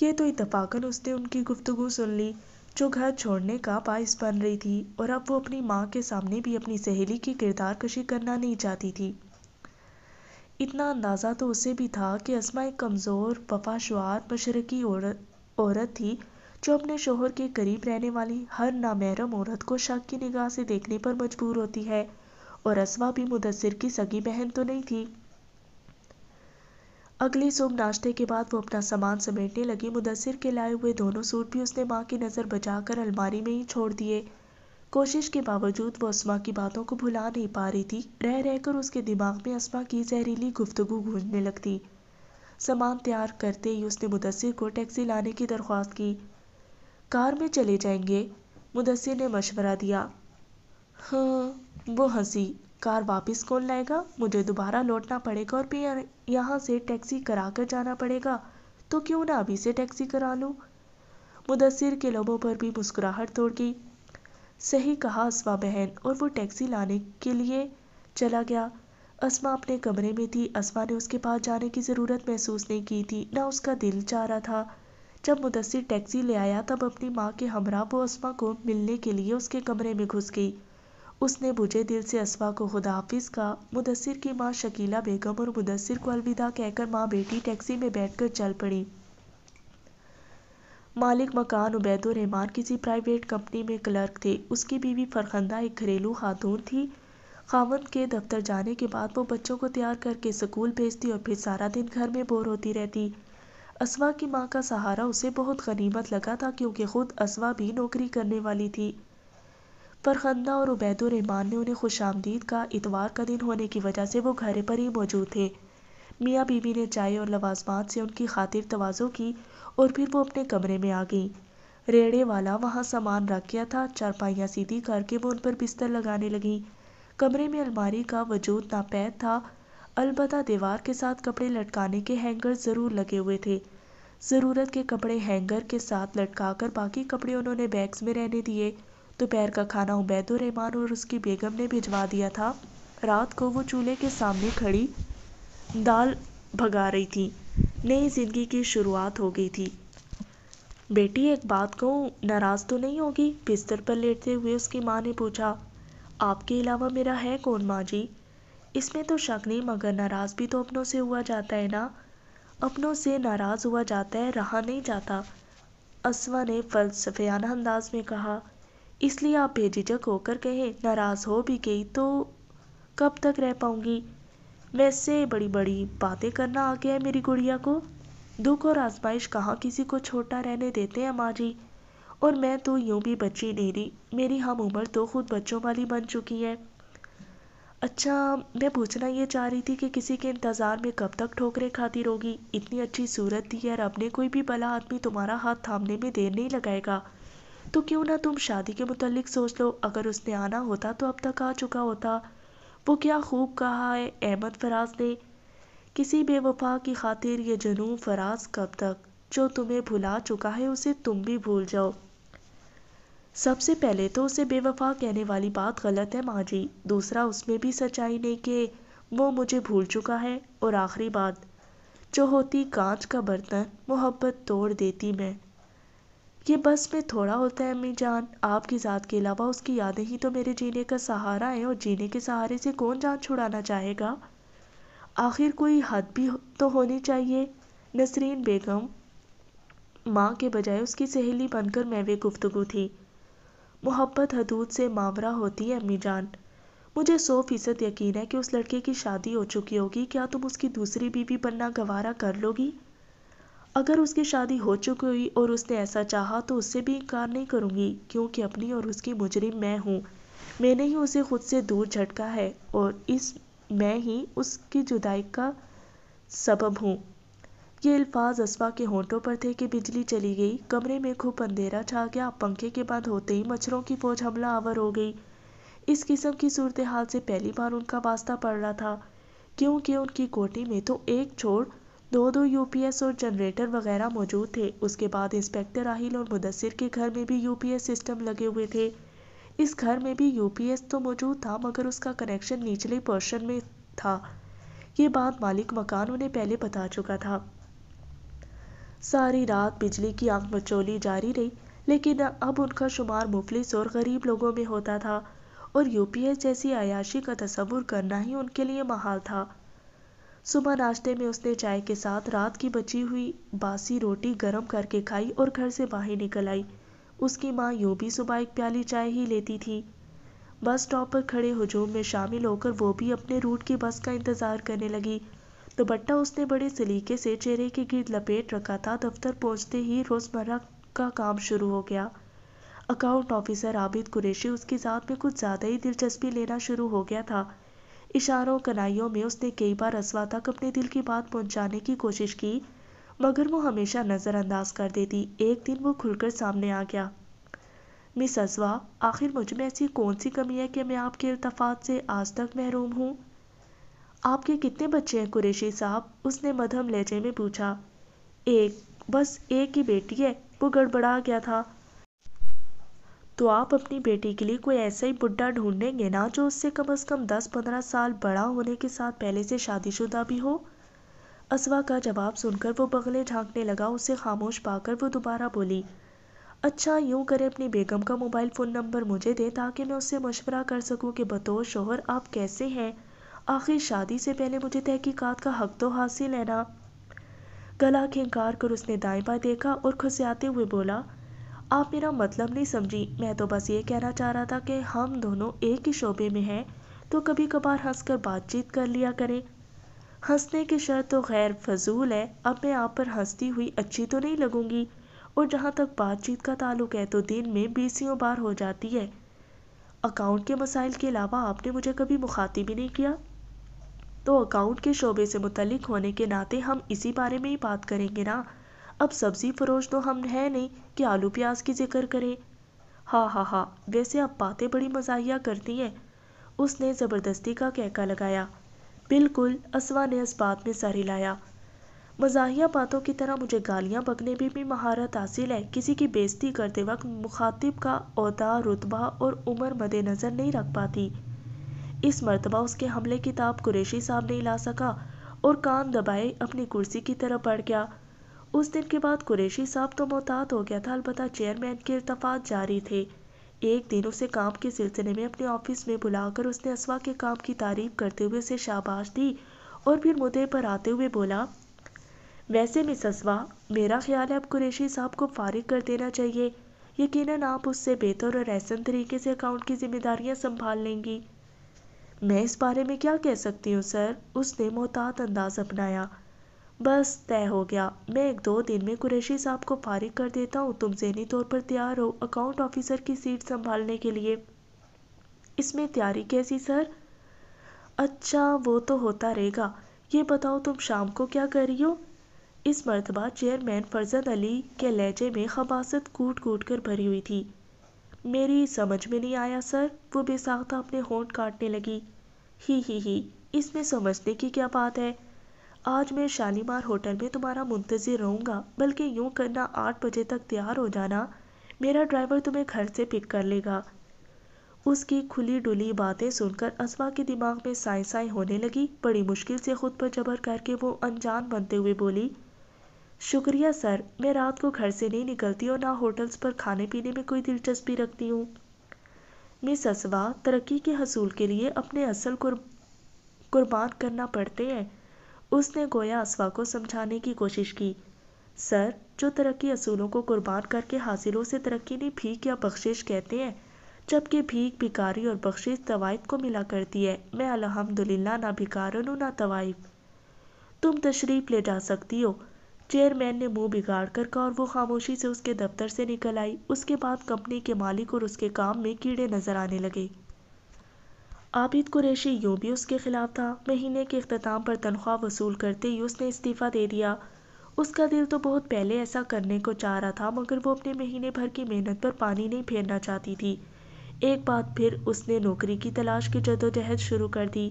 یہ تو اتفاقاً اس نے ان کی گفتگو سن لی جو گھر چھوڑنے کا باعث بن رہی تھی، اور اب وہ اپنی ماں کے سامنے بھی اپنی سہیلی کی کردار کشی کرنا نہیں چاہتی تھی۔ اتنا اندازہ تو اسے بھی تھا کہ اسما ایک کمزور، وفا شعار مشرقی عورت تھی جو اپنے شوہر کے قریب رہنے والی ہر نامحرم عورت کو شک کی نگاہ سے دیکھنے پر مجبور ہوتی ہے، اور اسما بھی مدثر کی سگی بہن تو نہیں تھی۔ اگلی صبح ناشتے کے بعد وہ اپنا سامان سمیٹنے لگی۔ مدثر کے لائے ہوئے دونوں سوٹ بھی اس نے ماں کی نظر بچا کر الماری میں ہی چھوڑ دیے۔ کوشش کے باوجود وہ اسما کی باتوں کو بھلا نہیں پا رہی تھی۔ رہ رہ کر اس کے دماغ میں اسما کی زہریلی گفتگو گونجنے لگتی۔ سامان تیار کرتے ہی اس نے مدثر کو ٹیکسی لانے کی درخواست کی۔ کار میں چلے جائیں گے؟ مدثر نے مشورہ دیا۔ ہاں، وہ ہنسی۔ کار واپس کون لائے گا؟ مجھے دوبارہ لوٹنا پڑے گا اور پھر یہاں سے ٹیکسی کرا کر جانا پڑے گا، تو کیوں نہ ابھی سے ٹیکسی کرا لوں؟ مدثر کے لبوں پر بھی مسکراہٹ توڑ گئی۔ صحیح کہا اسما بہن، اور وہ ٹیکسی لانے کے لیے چلا گیا۔ اسما اپنے کمرے میں تھی۔ اسما نے اس کے پاس جانے کی ضرورت محسوس نہیں کی تھی، نہ اس کا دل چاہ رہا تھا۔ جب مدثر ٹیکسی لے آیا تب اپنی ماں کے ہمراہ وہ اسما کو ملنے کے لیے اس کے کمرے میں گھس گئی۔ اس نے بجھے دل سے اسما کو خدا حافظ کہا۔ مدثر کی ماں شکیلہ بیگم اور مدثر کو الوداع کہہ کر ماں بیٹی ٹیکسی میں بیٹھ کر چل پڑی۔ مالک مکان عبید الرحمن کسی پرائیویٹ کمپنی میں کلرک تھے۔ اس کی بیوی فرخندہ ایک گھریلو خاتون تھی۔ خاوند کے دفتر جانے کے بعد وہ بچوں کو تیار کر کے اسکول بھیجتی اور پھر سارا دن گھر میں بور ہوتی رہتی۔ اسما کی ماں کا سہارا اسے بہت غنیمت لگا تھا، کیونکہ خود اسما بھی نوکری کرنے والی تھی۔ فرخندہ اور عبید الرحمن نے انہیں خوش آمدید کہا۔ اتوار کا دن ہونے کی وجہ سے وہ گھر پر ہی موجود تھے۔ میاں بیوی نے چائے اور لوازمات سے ان کی خاطر تواضع کی اور پھر وہ اپنے کمرے میں آ گئیں۔ ریڑے والا وہاں سامان رکھ گیا تھا۔ چارپائیاں سیدھی کر کے وہ ان پر بستر لگانے لگیں۔ کمرے میں الماری کا وجود ناپید تھا، البتہ دیوار کے ساتھ کپڑے لٹکانے کے ہینگر ضرور لگے ہوئے تھے۔ ضرورت کے کپڑے ہینگر کے ساتھ لٹکا کر باقی کپڑے انہوں نے بیگز میں رہنے دیے۔ دوپہر کا کھانا عبید الرحمن اور اس کی بیگم نے بھجوا دیا تھا۔ رات کو وہ چولہے کے سامنے کھڑی دال بھگا رہی تھی۔ نئی زندگی کی شروعات ہو گئی تھی۔ بیٹی، ایک بات کہوں، ناراض تو نہیں ہوگی؟ بستر پر لیٹتے ہوئے اس کی ماں نے پوچھا۔ آپ کے علاوہ میرا ہے کون ماں جی؟ اس میں تو شک نہیں، مگر ناراض بھی تو اپنوں سے ہوا جاتا ہے نا۔ اپنوں سے ناراض ہوا جاتا ہے، رہا نہیں جاتا، اسما نے فلسفیانہ انداز میں کہا۔ اس لیے آپ بے جھجک ہو کر کہیں، ناراض ہو بھی گئی تو کب تک رہ پاؤں گی؟ ویسے بڑی بڑی باتیں کرنا آ گیا ہے میری گڑیا کو۔ دکھ اور آزمائش کہاں کسی کو چھوٹا رہنے دیتے ہیں ماں جی، اور میں تو یوں بھی بچی نہیں رہی، میری ہم عمر تو خود بچوں والی بن چکی ہے۔ اچھا، میں پوچھنا یہ چاہ رہی تھی کہ کسی کے انتظار میں کب تک ٹھوکریں کھاتی رہوگی؟ اتنی اچھی صورت دی ہے رب نے، کوئی بھی بھلا آدمی تمہارا ہاتھ تھامنے میں دیر نہیں لگائے گا، تو کیوں نہ تم شادی کے متعلق سوچ لو۔ اگر اس نے آنا ہوتا تو اب تک آ چکا ہوتا۔ وہ کیا خوب کہا ہے احمد فراز نے، کسی بے وفا کی خاطر یہ جنوں فراز کب تک، جو تمہیں بھلا چکا ہے اسے تم بھی بھول جاؤ۔ سب سے پہلے تو اسے بے وفا کہنے والی بات غلط ہے ماں جی، دوسرا اس میں بھی سچائی نہیں کہ وہ مجھے بھول چکا ہے، اور آخری بات، جو ہوتی کانچ کا برتن محبت توڑ دیتی میں۔ یہ بس میں تھوڑا ہوتا ہے امی جان، آپ کی ذات کے علاوہ اس کی یادیں ہی تو میرے جینے کا سہارا ہیں، اور جینے کے سہارے سے کون جان چھڑانا چاہے گا؟ آخر کوئی حد بھی تو ہونی چاہیے۔ نسرین بیگم ماں کے بجائے اس کی سہیلی بن کر محو گفتگو تھی۔ محبت حدود سے ماورا ہوتی ہے امی جان۔ مجھے 100% یقین ہے کہ اس لڑکے کی شادی ہو چکی ہوگی، کیا تم اس کی دوسری بیوی بننا گوارا کر لو گی؟ اگر اس کی شادی ہو چکی ہوئی اور اس نے ایسا چاہا تو اس سے بھی انکار نہیں کروں گی، کیونکہ اپنی اور اس کی مجرم میں ہوں۔ میں نے ہی اسے خود سے دور جھٹکا ہے، اور میں ہی اس کی جدائی کا سبب ہوں۔ یہ الفاظ اسما کے ہونٹوں پر تھے کہ بجلی چلی گئی۔ کمرے میں خوب اندھیرا چھا گیا۔ پنکھے کے بند ہوتے ہی مچھروں کی فوج حملہ آور ہو گئی۔ اس قسم کی صورتحال سے پہلی بار ان کا واسطہ پڑ رہا تھا، کیونکہ ان کی کوٹھی میں تو ایک چھوڑ دو یو پی ایس اور جنریٹر وغیرہ موجود تھے۔ اس کے بعد انسپکٹر راحیل اور مدثر کے گھر میں بھی یو پی ایس سسٹم لگے ہوئے تھے۔ اس گھر میں بھی یو پی ایس تو موجود تھا، مگر اس کا کنیکشن نچلے پورشن میں تھا۔ یہ بات مالک مکان انہیں پہلے بتا چکا تھا۔ ساری رات بجلی کی آنکھ مچولی جاری رہی، لیکن اب ان کا شمار مفلس اور غریب لوگوں میں ہوتا تھا، اور یو پی ایس جیسی عیاشی کا تصور کرنا ہی ان کے لیے محال تھا۔ صبح ناشتے میں اس نے چائے کے ساتھ رات کی بچی ہوئی باسی روٹی گرم کر کے کھائی اور گھر سے باہر نکل آئی۔ اس کی ماں یوں بھی صبح ایک پیالی چائے ہی لیتی تھی۔ بس اسٹاپ پر کھڑے ہجوم میں شامل ہو کر وہ بھی اپنے روٹ کی بس کا انتظار کرنے لگی۔ دوپٹہ اس نے بڑے سلیقے سے چہرے کے گرد لپیٹ رکھا تھا۔ دفتر پہنچتے ہی روزمرہ کا کام شروع ہو گیا۔ اکاؤنٹ آفیسر عابد قریشی اس کی ذات میں کچھ زیادہ ہی دلچسپی لینا شروع ہو گیا تھا۔ اشاروں کنائیوں میں اس نے کئی بار اسوا تک اپنے دل کی بات پہنچانے کی کوشش کی، مگر وہ ہمیشہ نظر انداز کر دیتی۔ ایک دن وہ کھل کر سامنے آ گیا۔ مس اسوا، آخر مجھ میں ایسی کون سی کمی ہے کہ میں آپ کے الطافات سے آج تک محروم ہوں؟ آپ کے کتنے بچے ہیں قریشی صاحب؟ اس نے مدھم لہجے میں پوچھا۔ ایک، بس ایک ہی بیٹی ہے، وہ گڑبڑا گیا تھا۔ تو آپ اپنی بیٹی کے لیے کوئی ایسا ہی بڈھا ڈھونڈیں گے نا جو اس سے کم از کم 10-15 سال بڑا ہونے کے ساتھ پہلے سے شادی شدہ بھی ہو؟ اسوا کا جواب سن کر وہ بغلیں جھانکنے لگا۔ اسے خاموش پا کر وہ دوبارہ بولی، اچھا یوں کریں اپنی بیگم کا موبائل فون نمبر مجھے دیں تاکہ میں اس سے مشورہ کر سکوں کہ بطور شوہر آپ کیسے ہیں۔ آخر شادی سے پہلے مجھے تحقیقات کا حق تو حاصل ہے نا۔ گلا کھنکار کر اس نے دائیں بائیں دیکھا اور کھسیاتے ہوئے بولا، آپ میرا مطلب نہیں سمجھی، میں تو بس یہ کہنا چاہ رہا تھا کہ ہم دونوں ایک ہی شعبے میں ہیں تو کبھی کبھار ہنس کر بات چیت کر لیا کریں۔ ہنسنے کی شرط تو غیر فضول ہے، اب میں آپ پر ہنستی ہوئی اچھی تو نہیں لگوں گی، اور جہاں تک بات چیت کا تعلق ہے تو دن میں 20 بار ہو جاتی ہے۔ اکاؤنٹ کے مسائل کے علاوہ آپ نے مجھے کبھی مخاطب ہی نہیں کیا، تو اکاؤنٹ کے شعبے سے متعلق ہونے کے ناطے ہم اسی بارے میں ہی بات کریں گے نا۔ اب سبزی فروش تو ہم ہیں نہیں کہ آلو پیاز کی ذکر کریں۔ ہاں ہاں ہاں، ویسے آپ باتیں بڑی مزاحیہ کرتی ہیں، اس نے زبردستی کا کہکا لگایا۔ بالکل، اسوا نے اس بات میں سر ہلایا۔ مزاحیہ باتوں کی طرح مجھے گالیاں بکنے میں بھی مہارت حاصل ہے۔ کسی کی بے عزتی کرتے وقت مخاطب کا عہدہ، رتبہ اور عمر مد نظر نہیں رکھ پاتی۔ اس مرتبہ اس کے حملے کی تاب قریشی صاحب نہیں لا سکا اور کان دبائے اپنی کرسی کی طرف بڑھ گیا۔ اس دن کے بعد قریشی صاحب تو محتاط ہو گیا تھا، البتہ چیئرمین کے التفات جاری تھے۔ ایک دن اسے کام کے سلسلے میں اپنے آفس میں بلا کر اس نے اسوا کے کام کی تعریف کرتے ہوئے اسے شاباش دی اور پھر مدعے پر آتے ہوئے بولا، ویسے مس اسوا، میرا خیال ہے اب قریشی صاحب کو فارغ کر دینا چاہیے۔ یقیناً آپ اس سے بہتر اور احسن طریقے سے اکاؤنٹ کی ذمہ داریاں سنبھال لیں گی۔ میں اس بارے میں کیا کہہ سکتی ہوں سر؟ اس نے محتاط انداز اپنایا۔ بس طے ہو گیا، میں 1-2 دن میں قریشی صاحب کو فارغ کر دیتا ہوں۔ تم ذہنی طور پر تیار ہو اکاؤنٹ آفیسر کی سیٹ سنبھالنے کے لیے؟ اس میں تیاری کیسی سر؟ اچھا وہ تو ہوتا رہے گا، یہ بتاؤ تم شام کو کیا کر رہی ہو؟ اس مرتبہ چیئرمین فرزند علی کے لہجے میں خباثت کوٹ کوٹ کر بھری ہوئی تھی۔ میری سمجھ میں نہیں آیا سر، وہ بے ساختہ اپنے ہونٹ کاٹنے لگی۔ ہی، اس میں سمجھنے کی کیا بات ہے؟ آج میں شالیمار ہوٹل میں تمہارا منتظر رہوں گا، بلکہ یوں کرنا 8 بجے تک تیار ہو جانا، میرا ڈرائیور تمہیں گھر سے پک کر لے گا۔ اس کی کھلی ڈلی باتیں سن کر اسوا کے دماغ میں سائیں سائیں ہونے لگی۔ بڑی مشکل سے خود پر جبر کر کے وہ انجان بنتے ہوئے بولی، شکریہ سر، میں رات کو گھر سے نہیں نکلتی اور نہ ہوٹلز پر کھانے پینے میں کوئی دلچسپی رکھتی ہوں۔ مس اسوا، ترقی کے حصول کے لیے اپنے اصل قربان کرنا پڑتے ہیں، اس نے گویا اسوا کو سمجھانے کی کوشش کی۔ سر، جو ترقی اصولوں کو قربان کر کے حاصل ہو اسے ترقی نہیں بھیک یا بخشش کہتے ہیں، جبکہ بھیک بھکاری اور بخشش طوائف کو ملا کرتی ہے۔ میں الحمدللہ نہ بھکارن ہوں نہ طوائف۔ تم تشریف لے جا سکتی ہو، چیئرمین نے منہ بگاڑ کر کہا اور وہ خاموشی سے اس کے دفتر سے نکل آئی۔ اس کے بعد کمپنی کے مالک اور اس کے کام میں کیڑے نظر آنے لگے۔ عابد قریشی یوں بھی اس کے خلاف تھا۔ مہینے کے اختتام پر تنخواہ وصول کرتے ہی اس نے استعفیٰ دے دیا۔ اس کا دل تو بہت پہلے ایسا کرنے کو چاہ رہا تھا، مگر وہ اپنے مہینے بھر کی محنت پر پانی نہیں پھیرنا چاہتی تھی۔ ایک بار پھر اس نے نوکری کی تلاش کی جدوجہد شروع کر دی۔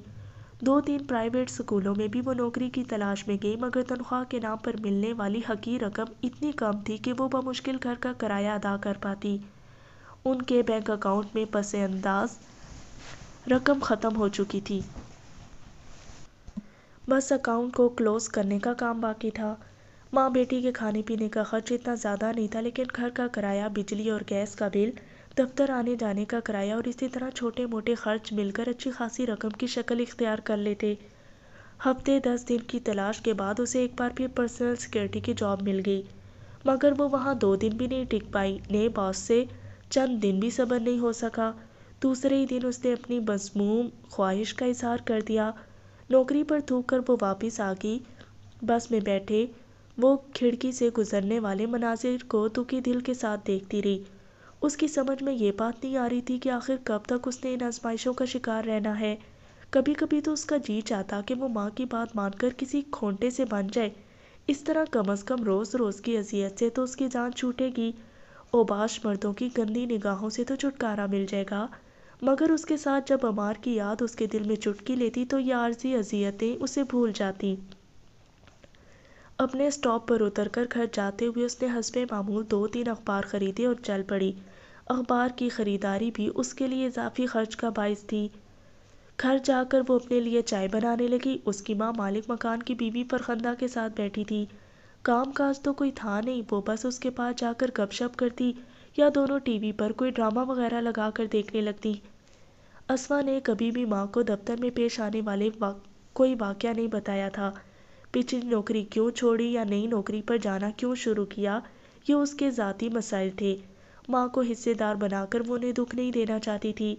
2-3 پرائیویٹ سکولوں میں بھی وہ نوکری کی تلاش میں گئی، مگر تنخواہ کے نام پر ملنے والی حقیر رقم اتنی کم تھی کہ وہ بمشکل گھر کا کرایہ ادا کر پاتی۔ ان کے بینک اکاؤنٹ میں پس انداز رقم ختم ہو چکی تھی۔ بس اکاؤنٹ کو کلوز کرنے کا کام باقی تھا۔ ماں بیٹی کے کھانے پینے کا خرچ اتنا زیادہ نہیں تھا، لیکن گھر کا کرایہ، بجلی اور گیس کا بل، دفتر آنے جانے کا کرایہ اور اسی طرح چھوٹے موٹے خرچ مل کر اچھی خاصی رقم کی شکل اختیار کر لیتے۔ ہفتے 10 دن کی تلاش کے بعد اسے ایک بار پھر پرسنل سیکورٹی کی جاب مل گئی، مگر وہ وہاں 2 دن بھی نہیں ٹک پائی۔ نئے باس سے چند دن بھی صبر نہیں ہو سکا۔ دوسرے ہی دن اس نے اپنی مذموم خواہش کا اظہار کر دیا۔ نوکری پر تھوک کر وہ واپس آ گئی۔ بس میں بیٹھے وہ کھڑکی سے گزرنے والے مناظر کو دکھی دل کے ساتھ دیکھتی رہی۔ اس کی سمجھ میں یہ بات نہیں آ رہی تھی کہ آخر کب تک اس نے ان آزمائشوں کا شکار رہنا ہے۔ کبھی کبھی تو اس کا جی چاہتا کہ وہ ماں کی بات مان کر کسی کھونٹے سے بن جائے، اس طرح کم از کم روز روز کی اذیت سے تو اس کی جان چھوٹے گی، اوباش مردوں کی گندی نگاہوں سے تو چھٹکارا مل جائے گا۔ مگر اس کے ساتھ جب عمار کی یاد اس کے دل میں چٹکی لیتی تو یہ عارضی اذیتیں اسے بھول جاتی۔ اپنے اسٹاپ پر اتر کر گھر جاتے ہوئے اس نے حسب معمول 2-3 اخبار خریدے اور چل پڑی۔ اخبار کی خریداری بھی اس کے لیے اضافی خرچ کا باعث تھی۔ گھر جا کر وہ اپنے لیے چائے بنانے لگی۔ اس کی ماں مالک مکان کی بیوی فرخندہ کے ساتھ بیٹھی تھی۔ کام کاج تو کوئی تھا نہیں، وہ بس اس کے پاس جا کر گپ شپ کرتی یا دونوں ٹی وی پر کوئی ڈرامہ وغیرہ لگا کر دیکھنے لگتی۔ اسما نے کبھی بھی ماں کو دفتر میں پیش آنے والے کوئی واقعہ نہیں بتایا تھا۔ پچھلی نوکری کیوں چھوڑی یا نئی نوکری پر جانا کیوں شروع کیا، یہ اس کے ذاتی مسائل تھے۔ ماں کو حصے دار بنا کر وہ انہیں دکھ نہیں دینا چاہتی تھی۔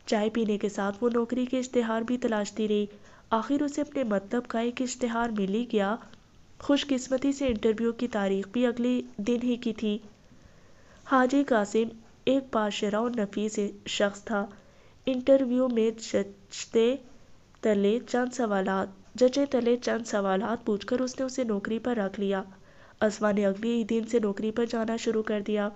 چائے پینے کے ساتھ وہ نوکری کے اشتہار بھی تلاشتی رہی۔ آخر اسے اپنے مطلب کا ایک اشتہار مل ہی گیا۔ خوش قسمتی سے انٹرویو کی تاریخ بھی اگلے دن ہی کی تھی۔ حاجی قاسم ایک باشرح اور نفیس شخص تھا۔ انٹرویو میں جچے تلے چند سوالات پوچھ کر اس نے اسے نوکری پر رکھ لیا۔ اسما نے اگلے ہی دن سے نوکری پر جانا شروع کر دیا۔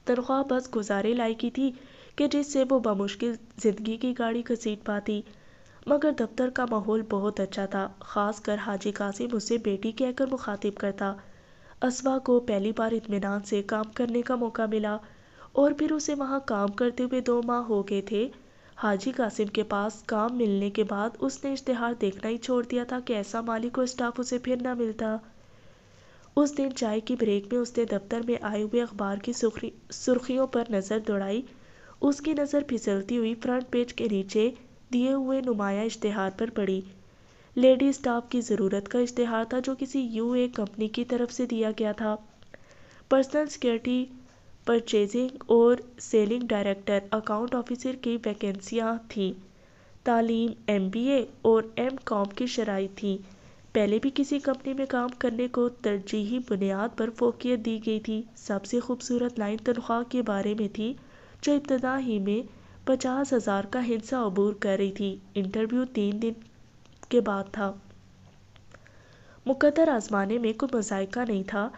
تنخواہ بس گزارے لائق کی تھی کہ جس سے وہ بمشکل زندگی کی گاڑی گھسیٹ پاتی، مگر دفتر کا ماحول بہت اچھا تھا۔ خاص کر حاجی قاسم اسے بیٹی کہہ کر مخاطب کرتا۔ اسما کو پہلی بار اطمینان سے کام کرنے کا موقع ملا، اور پھر اسے وہاں کام کرتے ہوئے 2 ماہ ہو گئے تھے۔ حاجی قاسم کے پاس کام ملنے کے بعد اس نے اشتہار دیکھنا ہی چھوڑ دیا تھا کہ ایسا مالک و اسٹاف اسے پھر نہ ملتا۔ اس دن چائے کی بریک میں اس نے دفتر میں آئے ہوئے اخبار کی سرخیوں پر نظر دوڑائی۔ اس کی نظر پھسلتی ہوئی فرنٹ پیج کے نیچے دیے ہوئے نمایاں اشتہار پر پڑی۔ لیڈی اسٹاف کی ضرورت کا اشتہار تھا جو کسی یو اے کمپنی کی طرف سے دیا گیا تھا۔ پرسنل سیکورٹی، پرچیزنگ اور سیلنگ ڈائریکٹر، اکاؤنٹ آفیسر کی ویکینسیاں تھیں۔ تعلیم MBA اور M.Com کی شرائط تھیں۔ پہلے بھی کسی کمپنی میں کام کرنے کو ترجیحی بنیاد پر فوقیت دی گئی تھی۔ سب سے خوبصورت لائن تنخواہ کے بارے میں تھی، جو ابتدا ہی میں 50,000 کا ہندسہ عبور کر رہی تھی۔ انٹرویو 3 دن کے بعد تھا۔ مقرر آزمانے میں کوئی مذائقہ نہیں تھا۔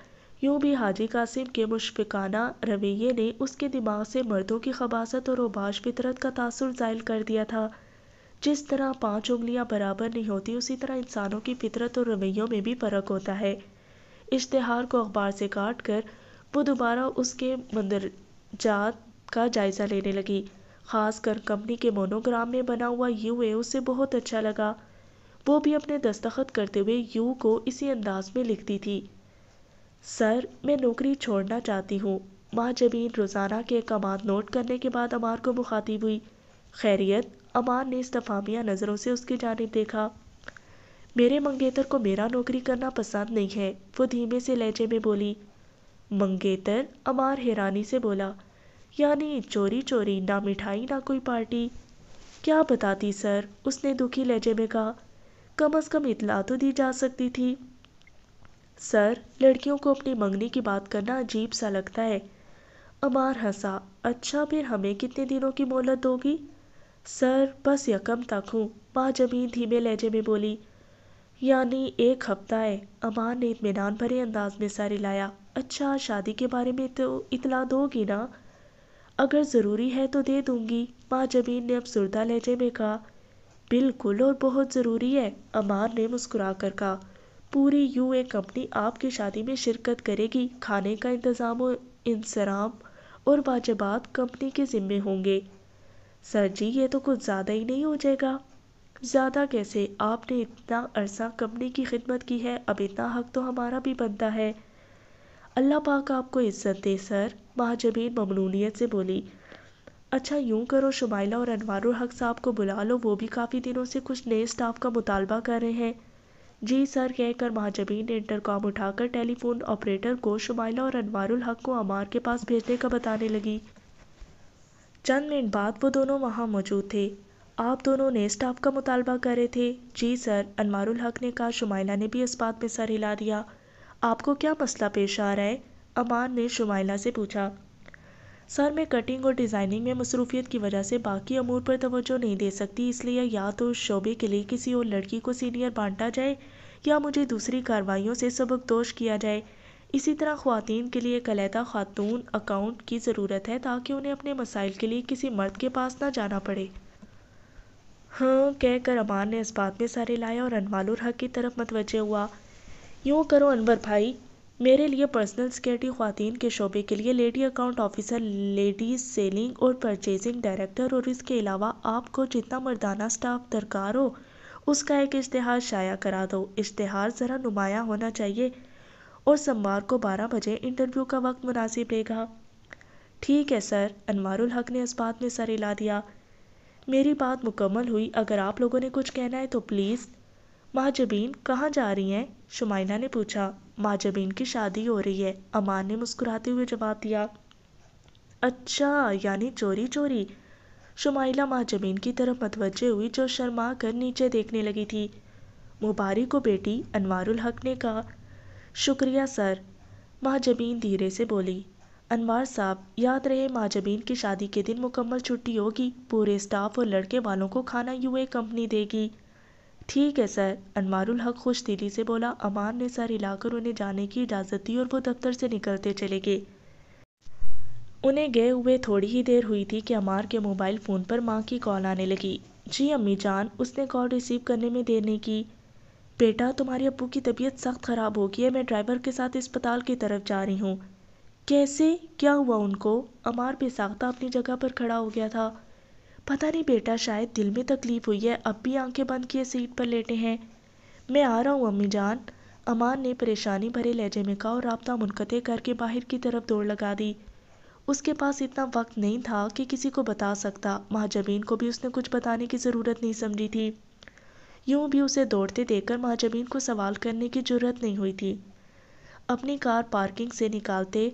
یوں بھی حاجی قاسم کے مشفقانہ رویے نے اس کے دماغ سے مردوں کی خباثت اور اوباش فطرت کا تاثر زائل کر دیا تھا۔ جس طرح 5 انگلیاں برابر نہیں ہوتی، اسی طرح انسانوں کی فطرت اور رویوں میں بھی فرق ہوتا ہے۔ اشتہار کو اخبار سے کاٹ کر وہ دوبارہ اس کے مندرجات کا جائزہ لینے لگی۔ خاص کر کمپنی کے مونوگرام میں بنا ہوا UA اسے بہت اچھا لگا۔ وہ بھی اپنے دستخط کرتے ہوئے یو کو اسی انداز میں لکھتی تھی: سر، میں نوکری چھوڑنا چاہتی ہوں۔ ماں جبین روزانہ کے احکامات نوٹ کرنے کے بعد عمار کو مخاطب ہوئی: خیریت؟ عمار نے استفہامیہ نظروں سے اس کی جانب دیکھا۔ میرے منگیتر کو میرا نوکری کرنا پسند نہیں ہے، وہ دھیمے سے لہجے میں بولی۔ منگیتر؟ عمار حیرانی سے بولا۔ یعنی چوری چوری، نہ مٹھائی نہ کوئی پارٹی؟ کیا بتاتی سر، اس نے دکھی لہجے میں کہا۔ کم از کم اطلاع تو دی جا سکتی تھی۔ سر، لڑکیوں کو اپنی منگنی کی بات کرنا عجیب سا لگتا ہے۔ عمار ہنسا۔ اچھا، پھر ہمیں کتنے دنوں کی مہلت دو گی؟ سر، بس 1 تک ہوں، ماں جبین دھیمے لہجے میں بولی۔ یعنی 1 ہفتہ ہے؟ عمار نے اطمینان بھرے انداز میں سر ہلایا۔ اچھا، شادی کے بارے میں تو اطلاع دو گی نا؟ اگر ضروری ہے تو دے دوں گی، ماں جبین نے افسردہ لہجے میں کہا۔ بالکل اور بہت ضروری ہے، عمار نے مسکرا کر کہا۔ پوری یو اے کمپنی آپ کی شادی میں شرکت کرے گی، کھانے کا انتظام و انصرام اور واجبات کمپنی کے ذمے ہوں گے۔ سر جی یہ تو کچھ زیادہ ہی نہیں ہو جائے گا؟ زیادہ کیسے، آپ نے اتنا عرصہ کمپنی کی خدمت کی ہے، اب اتنا حق تو ہمارا بھی بنتا ہے۔ اللہ پاک آپ کو عزت دے سر، ماں جبین ممنونیت سے بولی۔ اچھا یوں کرو، شمائلہ اور انوار الحق صاحب کو بلا لو، وہ بھی کافی دنوں سے کچھ نئے سٹاف کا مطالبہ کر رہے ہیں۔ جی سر کہہ کر ماں جبین نے انٹرکام اٹھا کر ٹیلی فون آپریٹر کو شمائلہ اور انوار الحق کو عمار کے پاس بھیجنے کا بتانے لگی۔ چند منٹ بعد وہ دونوں وہاں موجود تھے۔ آپ دونوں نئے سٹاف کا مطالبہ کر رہے تھے؟ جی سر، انوار الحق نے کہا۔ شمائلہ نے بھی اس بات میں سر ہلا دیا۔ آپ کو کیا مسئلہ پیش آ رہا ہے؟ عمار نے شمائلہ سے پوچھا۔ سر میں کٹنگ اور ڈیزائننگ میں مصروفیت کی وجہ سے باقی امور پر توجہ نہیں دے سکتی، اس لیے یا تو اس شعبے کے لیے کسی اور لڑکی کو سینئر بانٹا جائے یا مجھے دوسری کارروائیوں سے سبکدوش کیا جائے۔ اسی طرح خواتین کے لیے ایک علیحدہ خاتون اکاؤنٹ کی ضرورت ہے تاکہ انہیں اپنے مسائل کے لیے کسی مرد کے پاس نہ جانا پڑے۔ ہاں کہہ کر عمار نے اس بات میں سر ہلایا اور انوار الحق کی طرف متوجہ ہوا۔ یوں کرو انور بھائی، میرے لیے پرسنل سیکرٹری خواتین کے شعبے کے لیے lady account officer, ladies selling اور پرچیزنگ ڈائریکٹر، اور اس کے علاوہ آپ کو جتنا مردانہ سٹاف درکار ہو اس کا ایک اشتہار شائع کرا دو۔ اشتہار ذرا نمایاں ہونا چاہیے، اور سوموار کو 12 بجے انٹرویو کا وقت مناسب رہے گا۔ ٹھیک ہے سر، انوار الحق نے اس بات میں سر ہلا دیا۔ میری بات مکمل ہوئی، اگر آپ لوگوں نے کچھ کہنا ہے تو پلیز۔ ماں جبین کہاں جا رہی ہیں؟ شمائلہ نے پوچھا۔ ماں جبین کی شادی ہو رہی ہے، عمار نے مسکراتے ہوئے جواب دیا۔ اچھا، یعنی چوری چوری؟ شمائلہ ماں جبین کی طرف متوجہ ہوئی جو شرما کر نیچے دیکھنے لگی تھی۔ مبارک ہو بیٹی، انوار الحق نے کہا۔ شکریہ سر، ماں جبین دھیرے سے بولی۔ انوار صاحب یاد رہے ماں جبین کی شادی کے دن مکمل چھٹی ہوگی، پورے سٹاف اور لڑکے والوں کو کھانا یو اے کمپنی دے گی۔ ٹھیک ہے سر، انوار الحق خوش دلی سے بولا۔ عمار نے سر ہلا کر انہیں جانے کی اجازت دی اور وہ دفتر سے نکلتے چلے گئے۔ انہیں گئے ہوئے تھوڑی ہی دیر ہوئی تھی کہ عمار کے موبائل فون پر ماں کی کال آنے لگی۔ جی امی جان، اس نے کال ریسیو کرنے میں دیر نہیں کی۔ بیٹا تمہارے ابو کی طبیعت سخت خراب ہو گئی ہے، میں ڈرائیور کے ساتھ اسپتال کی طرف جا رہی ہوں۔ کیسے؟ کیا ہوا ان کو؟ عمار بے ساختہ اپنی جگہ پر کھڑا ہو گیا تھا۔ پتہ نہیں بیٹا، شاید دل میں تکلیف ہوئی ہے، اب بھی آنکھیں بند کیے سیٹ پر لیٹے ہیں۔ میں آ رہا ہوں امی جان، عمار نے پریشانی بھرے لہجے میں کہا اور رابطہ منقطع کر کے باہر کی طرف دوڑ لگا دی۔ اس کے پاس اتنا وقت نہیں تھا کہ کسی کو بتا سکتا، ماں جبین کو بھی اس نے کچھ بتانے کی ضرورت نہیں سمجھی تھی۔ یوں بھی اسے دوڑتے دیکھ کر ماں جبین کو سوال کرنے کی جرأت نہیں ہوئی تھی۔ اپنی کار پارکنگ سے نکالتے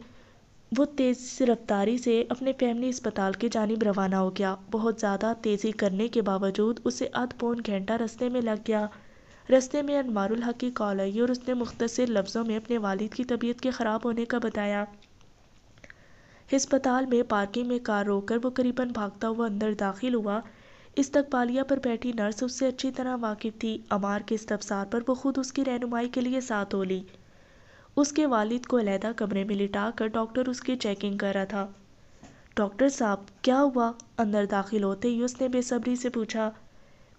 وہ تیز رفتاری سے اپنے فیملی اسپتال کی جانب روانہ ہو گیا۔ بہت زیادہ تیزی کرنے کے باوجود اسے آدھ پون گھنٹہ رستے میں لگ گیا۔ رستے میں انوار الحق کی کال آئی اور اس نے مختصر لفظوں میں اپنے والد کی طبیعت کے خراب ہونے کا بتایا۔ ہسپتال میں پارکنگ میں کار روک کر وہ قریباً بھاگتا ہوا اندر داخل ہوا۔ استقبالیہ پر بیٹھی نرس اس سے اچھی طرح واقف تھی۔ عمار کے استفسار پر وہ خود اس کی رہنمائی کے لیے ساتھ ہو لی۔ اس کے والد کو علیحدہ کمرے میں لٹا کر ڈاکٹر اس کی چیکنگ کر رہا تھا۔ ڈاکٹر صاحب کیا ہوا؟ اندر داخل ہوتے ہی اس نے بے صبری سے پوچھا۔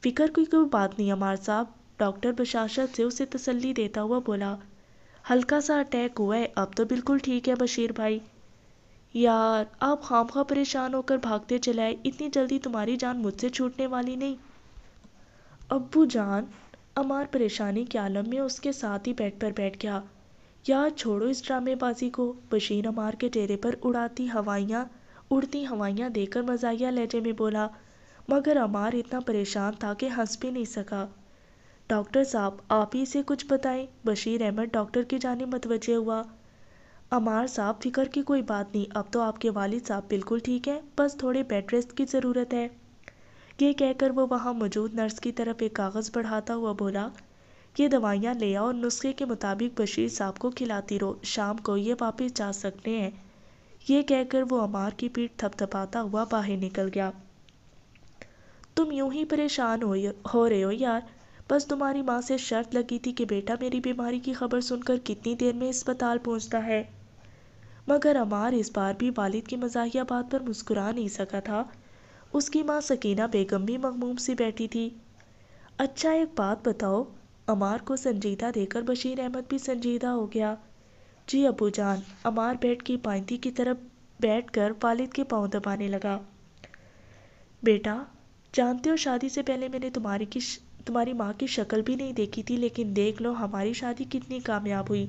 فکر کی کوئی بات نہیں عمار صاحب، ڈاکٹر بشاشت سے اسے تسلی دیتا ہوا بولا۔ ہلکا سا اٹیک ہوا ہے، اب تو بالکل ٹھیک ہے بشیر بھائی۔ یار آپ خامخواہ پریشان ہو کر بھاگتے چلے آئے، اتنی جلدی تمہاری جان مجھ سے چھوٹنے والی نہیں۔ ابو جان، عمار پریشانی کے عالم میں اس کے ساتھ ہی بیڈ پر بیٹھ گیا۔ یار چھوڑو اس ڈرامے بازی کو، بشیر عمار کے چہرے پر اڑتی ہوائیاں دے کر مزاحیہ لہجے میں بولا، مگر عمار اتنا پریشان تھا کہ ہنس بھی نہیں سکا۔ ڈاکٹر صاحب آپ ہی اسے کچھ بتائیں، بشیر احمد ڈاکٹر کی جانب متوجہ ہوا۔ عمار صاحب فکر کی کوئی بات نہیں، اب تو آپ کے والد صاحب بالکل ٹھیک ہیں، بس تھوڑے بیڈ ریسٹ کی ضرورت ہے۔ یہ کہہ کر وہ وہاں موجود نرس کی طرف ایک کاغذ بڑھاتا ہوا بولا، یہ دوائیاں لے آؤ اور نسخے کے مطابق بشیر صاحب کو کھلاتی رہو، شام کو یہ واپس جا سکتے ہیں۔ یہ کہہ کر وہ عمار کی پیٹھ تھپ تھپاتا ہوا باہر نکل گیا۔ تم یوں ہی پریشان ہو رہے ہو یار، بس تمہاری ماں سے شرط لگی تھی کہ بیٹا میری بیماری کی خبر سن کر کتنی دیر میں اسپتال پہنچتا ہے۔ مگر عمار اس بار بھی والد کی مزاحیہ بات پر مسکرا نہیں سکا تھا۔ اس کی ماں سکینہ بیگم بھی مغموم سی بیٹھی تھی۔ اچھا ایک بات بتاؤ، عمار کو سنجیدہ دیکھ کر بشیر احمد بھی سنجیدہ ہو گیا۔ جی ابو جان۔ عمار بیڈ کی پائنتی کی طرف بیٹھ کر والد کے پاؤں دبانے لگا۔ بیٹا، جانتے ہو شادی سے پہلے میں نے تمہاری ماں کی شکل بھی نہیں دیکھی تھی، لیکن دیکھ لو ہماری شادی کتنی کامیاب ہوئی۔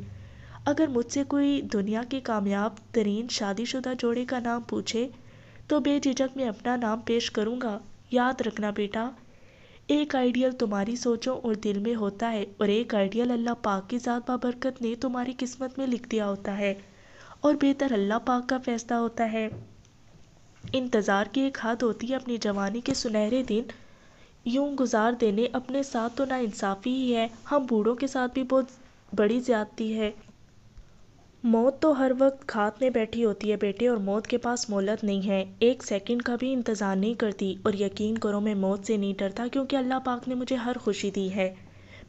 اگر مجھ سے کوئی دنیا کے کامیاب ترین شادی شدہ جوڑے کا نام پوچھے تو بے جھجک میں اپنا نام پیش کروں گا۔ یاد رکھنا بیٹا، ایک آئیڈیل تمہاری سوچوں اور دل میں ہوتا ہے، اور ایک آئیڈیل اللہ پاک کی ذات بابرکت نے تمہاری قسمت میں لکھ دیا ہوتا ہے، اور بہتر اللہ پاک کا فیصلہ ہوتا ہے۔ انتظار کی ایک حد ہوتی ہے، اپنی جوانی کے سنہرے دن یوں گزار دینے اپنے ساتھ تو ناانصافی ہی ہے، ہم بوڑھوں کے ساتھ بھی بہت بڑی زیادتی ہے۔ موت تو ہر وقت کھات میں بیٹھی ہوتی ہے بیٹے، اور موت کے پاس مہلت نہیں ہے، ایک سیکنڈ کا بھی انتظار نہیں کرتی، اور یقین کرو میں موت سے نہیں ڈرتا، کیونکہ اللہ پاک نے مجھے ہر خوشی دی ہے،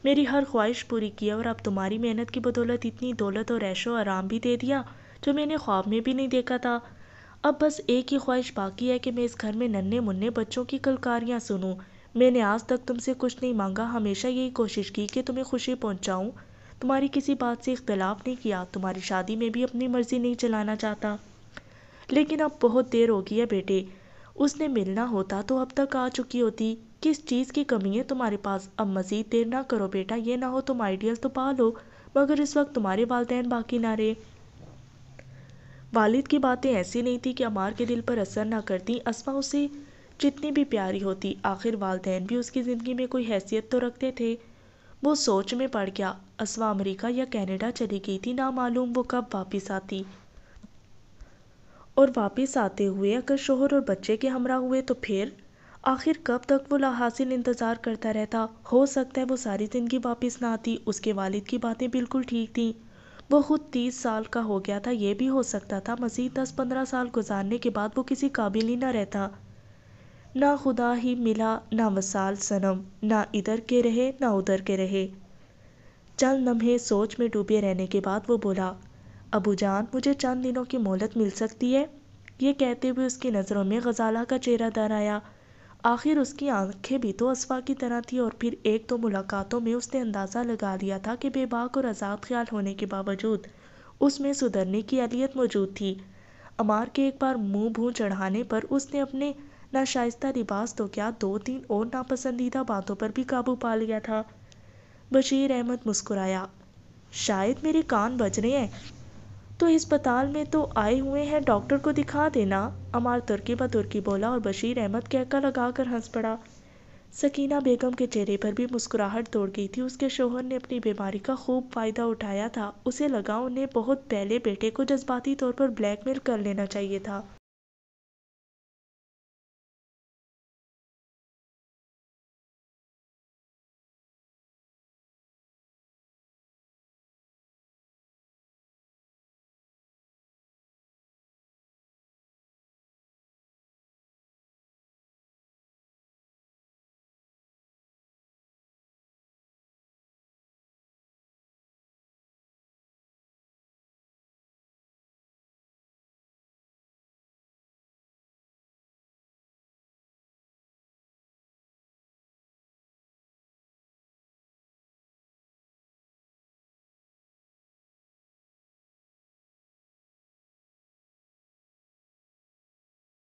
میری ہر خواہش پوری کی ہے، اور اب تمہاری محنت کی بدولت اتنی دولت اور عیش و آرام بھی دے دیا جو میں نے خواب میں بھی نہیں دیکھا تھا۔ اب بس ایک ہی خواہش باقی ہے کہ میں اس گھر میں ننھے منھے بچوں کی کلکاریاں سنوں۔ میں نے آج تک تم سے کچھ نہیں مانگا، ہمیشہ یہی کوشش کی کہ تمہیں خوشی پہنچاؤں، تمہاری کسی بات سے اختلاف نہیں کیا، تمہاری شادی میں بھی اپنی مرضی نہیں چلانا چاہتا، لیکن اب بہت دیر ہو گئی ہے بیٹے، اس نے ملنا ہوتا تو اب تک آ چکی ہوتی، کس چیز کی کمی ہے تمہارے پاس؟ اب مزید دیر نہ کرو بیٹا، یہ نہ ہو تم آئیڈیل تو پا لو مگر اس وقت تمہارے والدین باقی نہ رہے۔ والد کی باتیں ایسی نہیں تھی کہ عمار کے دل پر اثر نہ کرتی، اسما اسے جتنی بھی پیاری ہوتی، آخر والدین بھی اس کی زندگی میں کوئی حیثیت تو رکھتے تھے۔ وہ سوچ میں پڑ گیا، اسما امریکہ یا کینیڈا چلی گئی تھی، نامعلوم وہ کب واپس آتی، اور واپس آتے ہوئے اگر شوہر اور بچے کے ہمراہ ہوئے تو پھر آخر کب تک وہ لا حاصل انتظار کرتا رہتا؟ ہو سکتا ہے وہ ساری زندگی واپس نہ آتی۔ اس کے والد کی باتیں بالکل ٹھیک تھیں، وہ خود 30 سال کا ہو گیا تھا، یہ بھی ہو سکتا تھا مزید 10-15 سال گزارنے کے بعد وہ کسی قابل ہی نہ رہتا۔ نہ خدا ہی ملا نہ وصال صنم، نہ ادھر کے رہے نہ ادھر کے رہے۔ چند لمحے سوچ میں ڈوبے رہنے کے بعد وہ بولا، ابو جان مجھے چند دنوں کی مہلت مل سکتی ہے؟ یہ کہتے ہوئے اس کی نظروں میں غزالہ کا چہرہ در آیا، آخر اس کی آنکھیں بھی تو اسوا کی طرح تھی، اور پھر ایک دو ملاقاتوں میں اس نے اندازہ لگا لیا تھا کہ بے باک اور آزاد خیال ہونے کے باوجود اس میں سدھرنے کی اہلیت موجود تھی۔ عمار کے ایک بار منہ بھوں چڑھانے پر اس نے اپنے ناشائستہ لباس تو کیا 2-3 اور ناپسندیدہ باتوں پر بھی قابو پا لیا تھا۔ بشیر احمد مسکرایا، شاید میرے کان بج رہے ہیں، تو ہسپتال میں تو آئے ہوئے ہیں، ڈاکٹر کو دکھا دینا۔ عمار ترکی بہ ترکی بولا اور بشیر احمد کہکا لگا کر ہنس پڑا۔ سکینہ بیگم کے چہرے پر بھی مسکراہٹ دوڑ گئی تھی، اس کے شوہر نے اپنی بیماری کا خوب فائدہ اٹھایا تھا، اسے لگا انہیں بہت پہلے بیٹے کو جذباتی طور پر بلیک میل کر لینا چاہیے تھا۔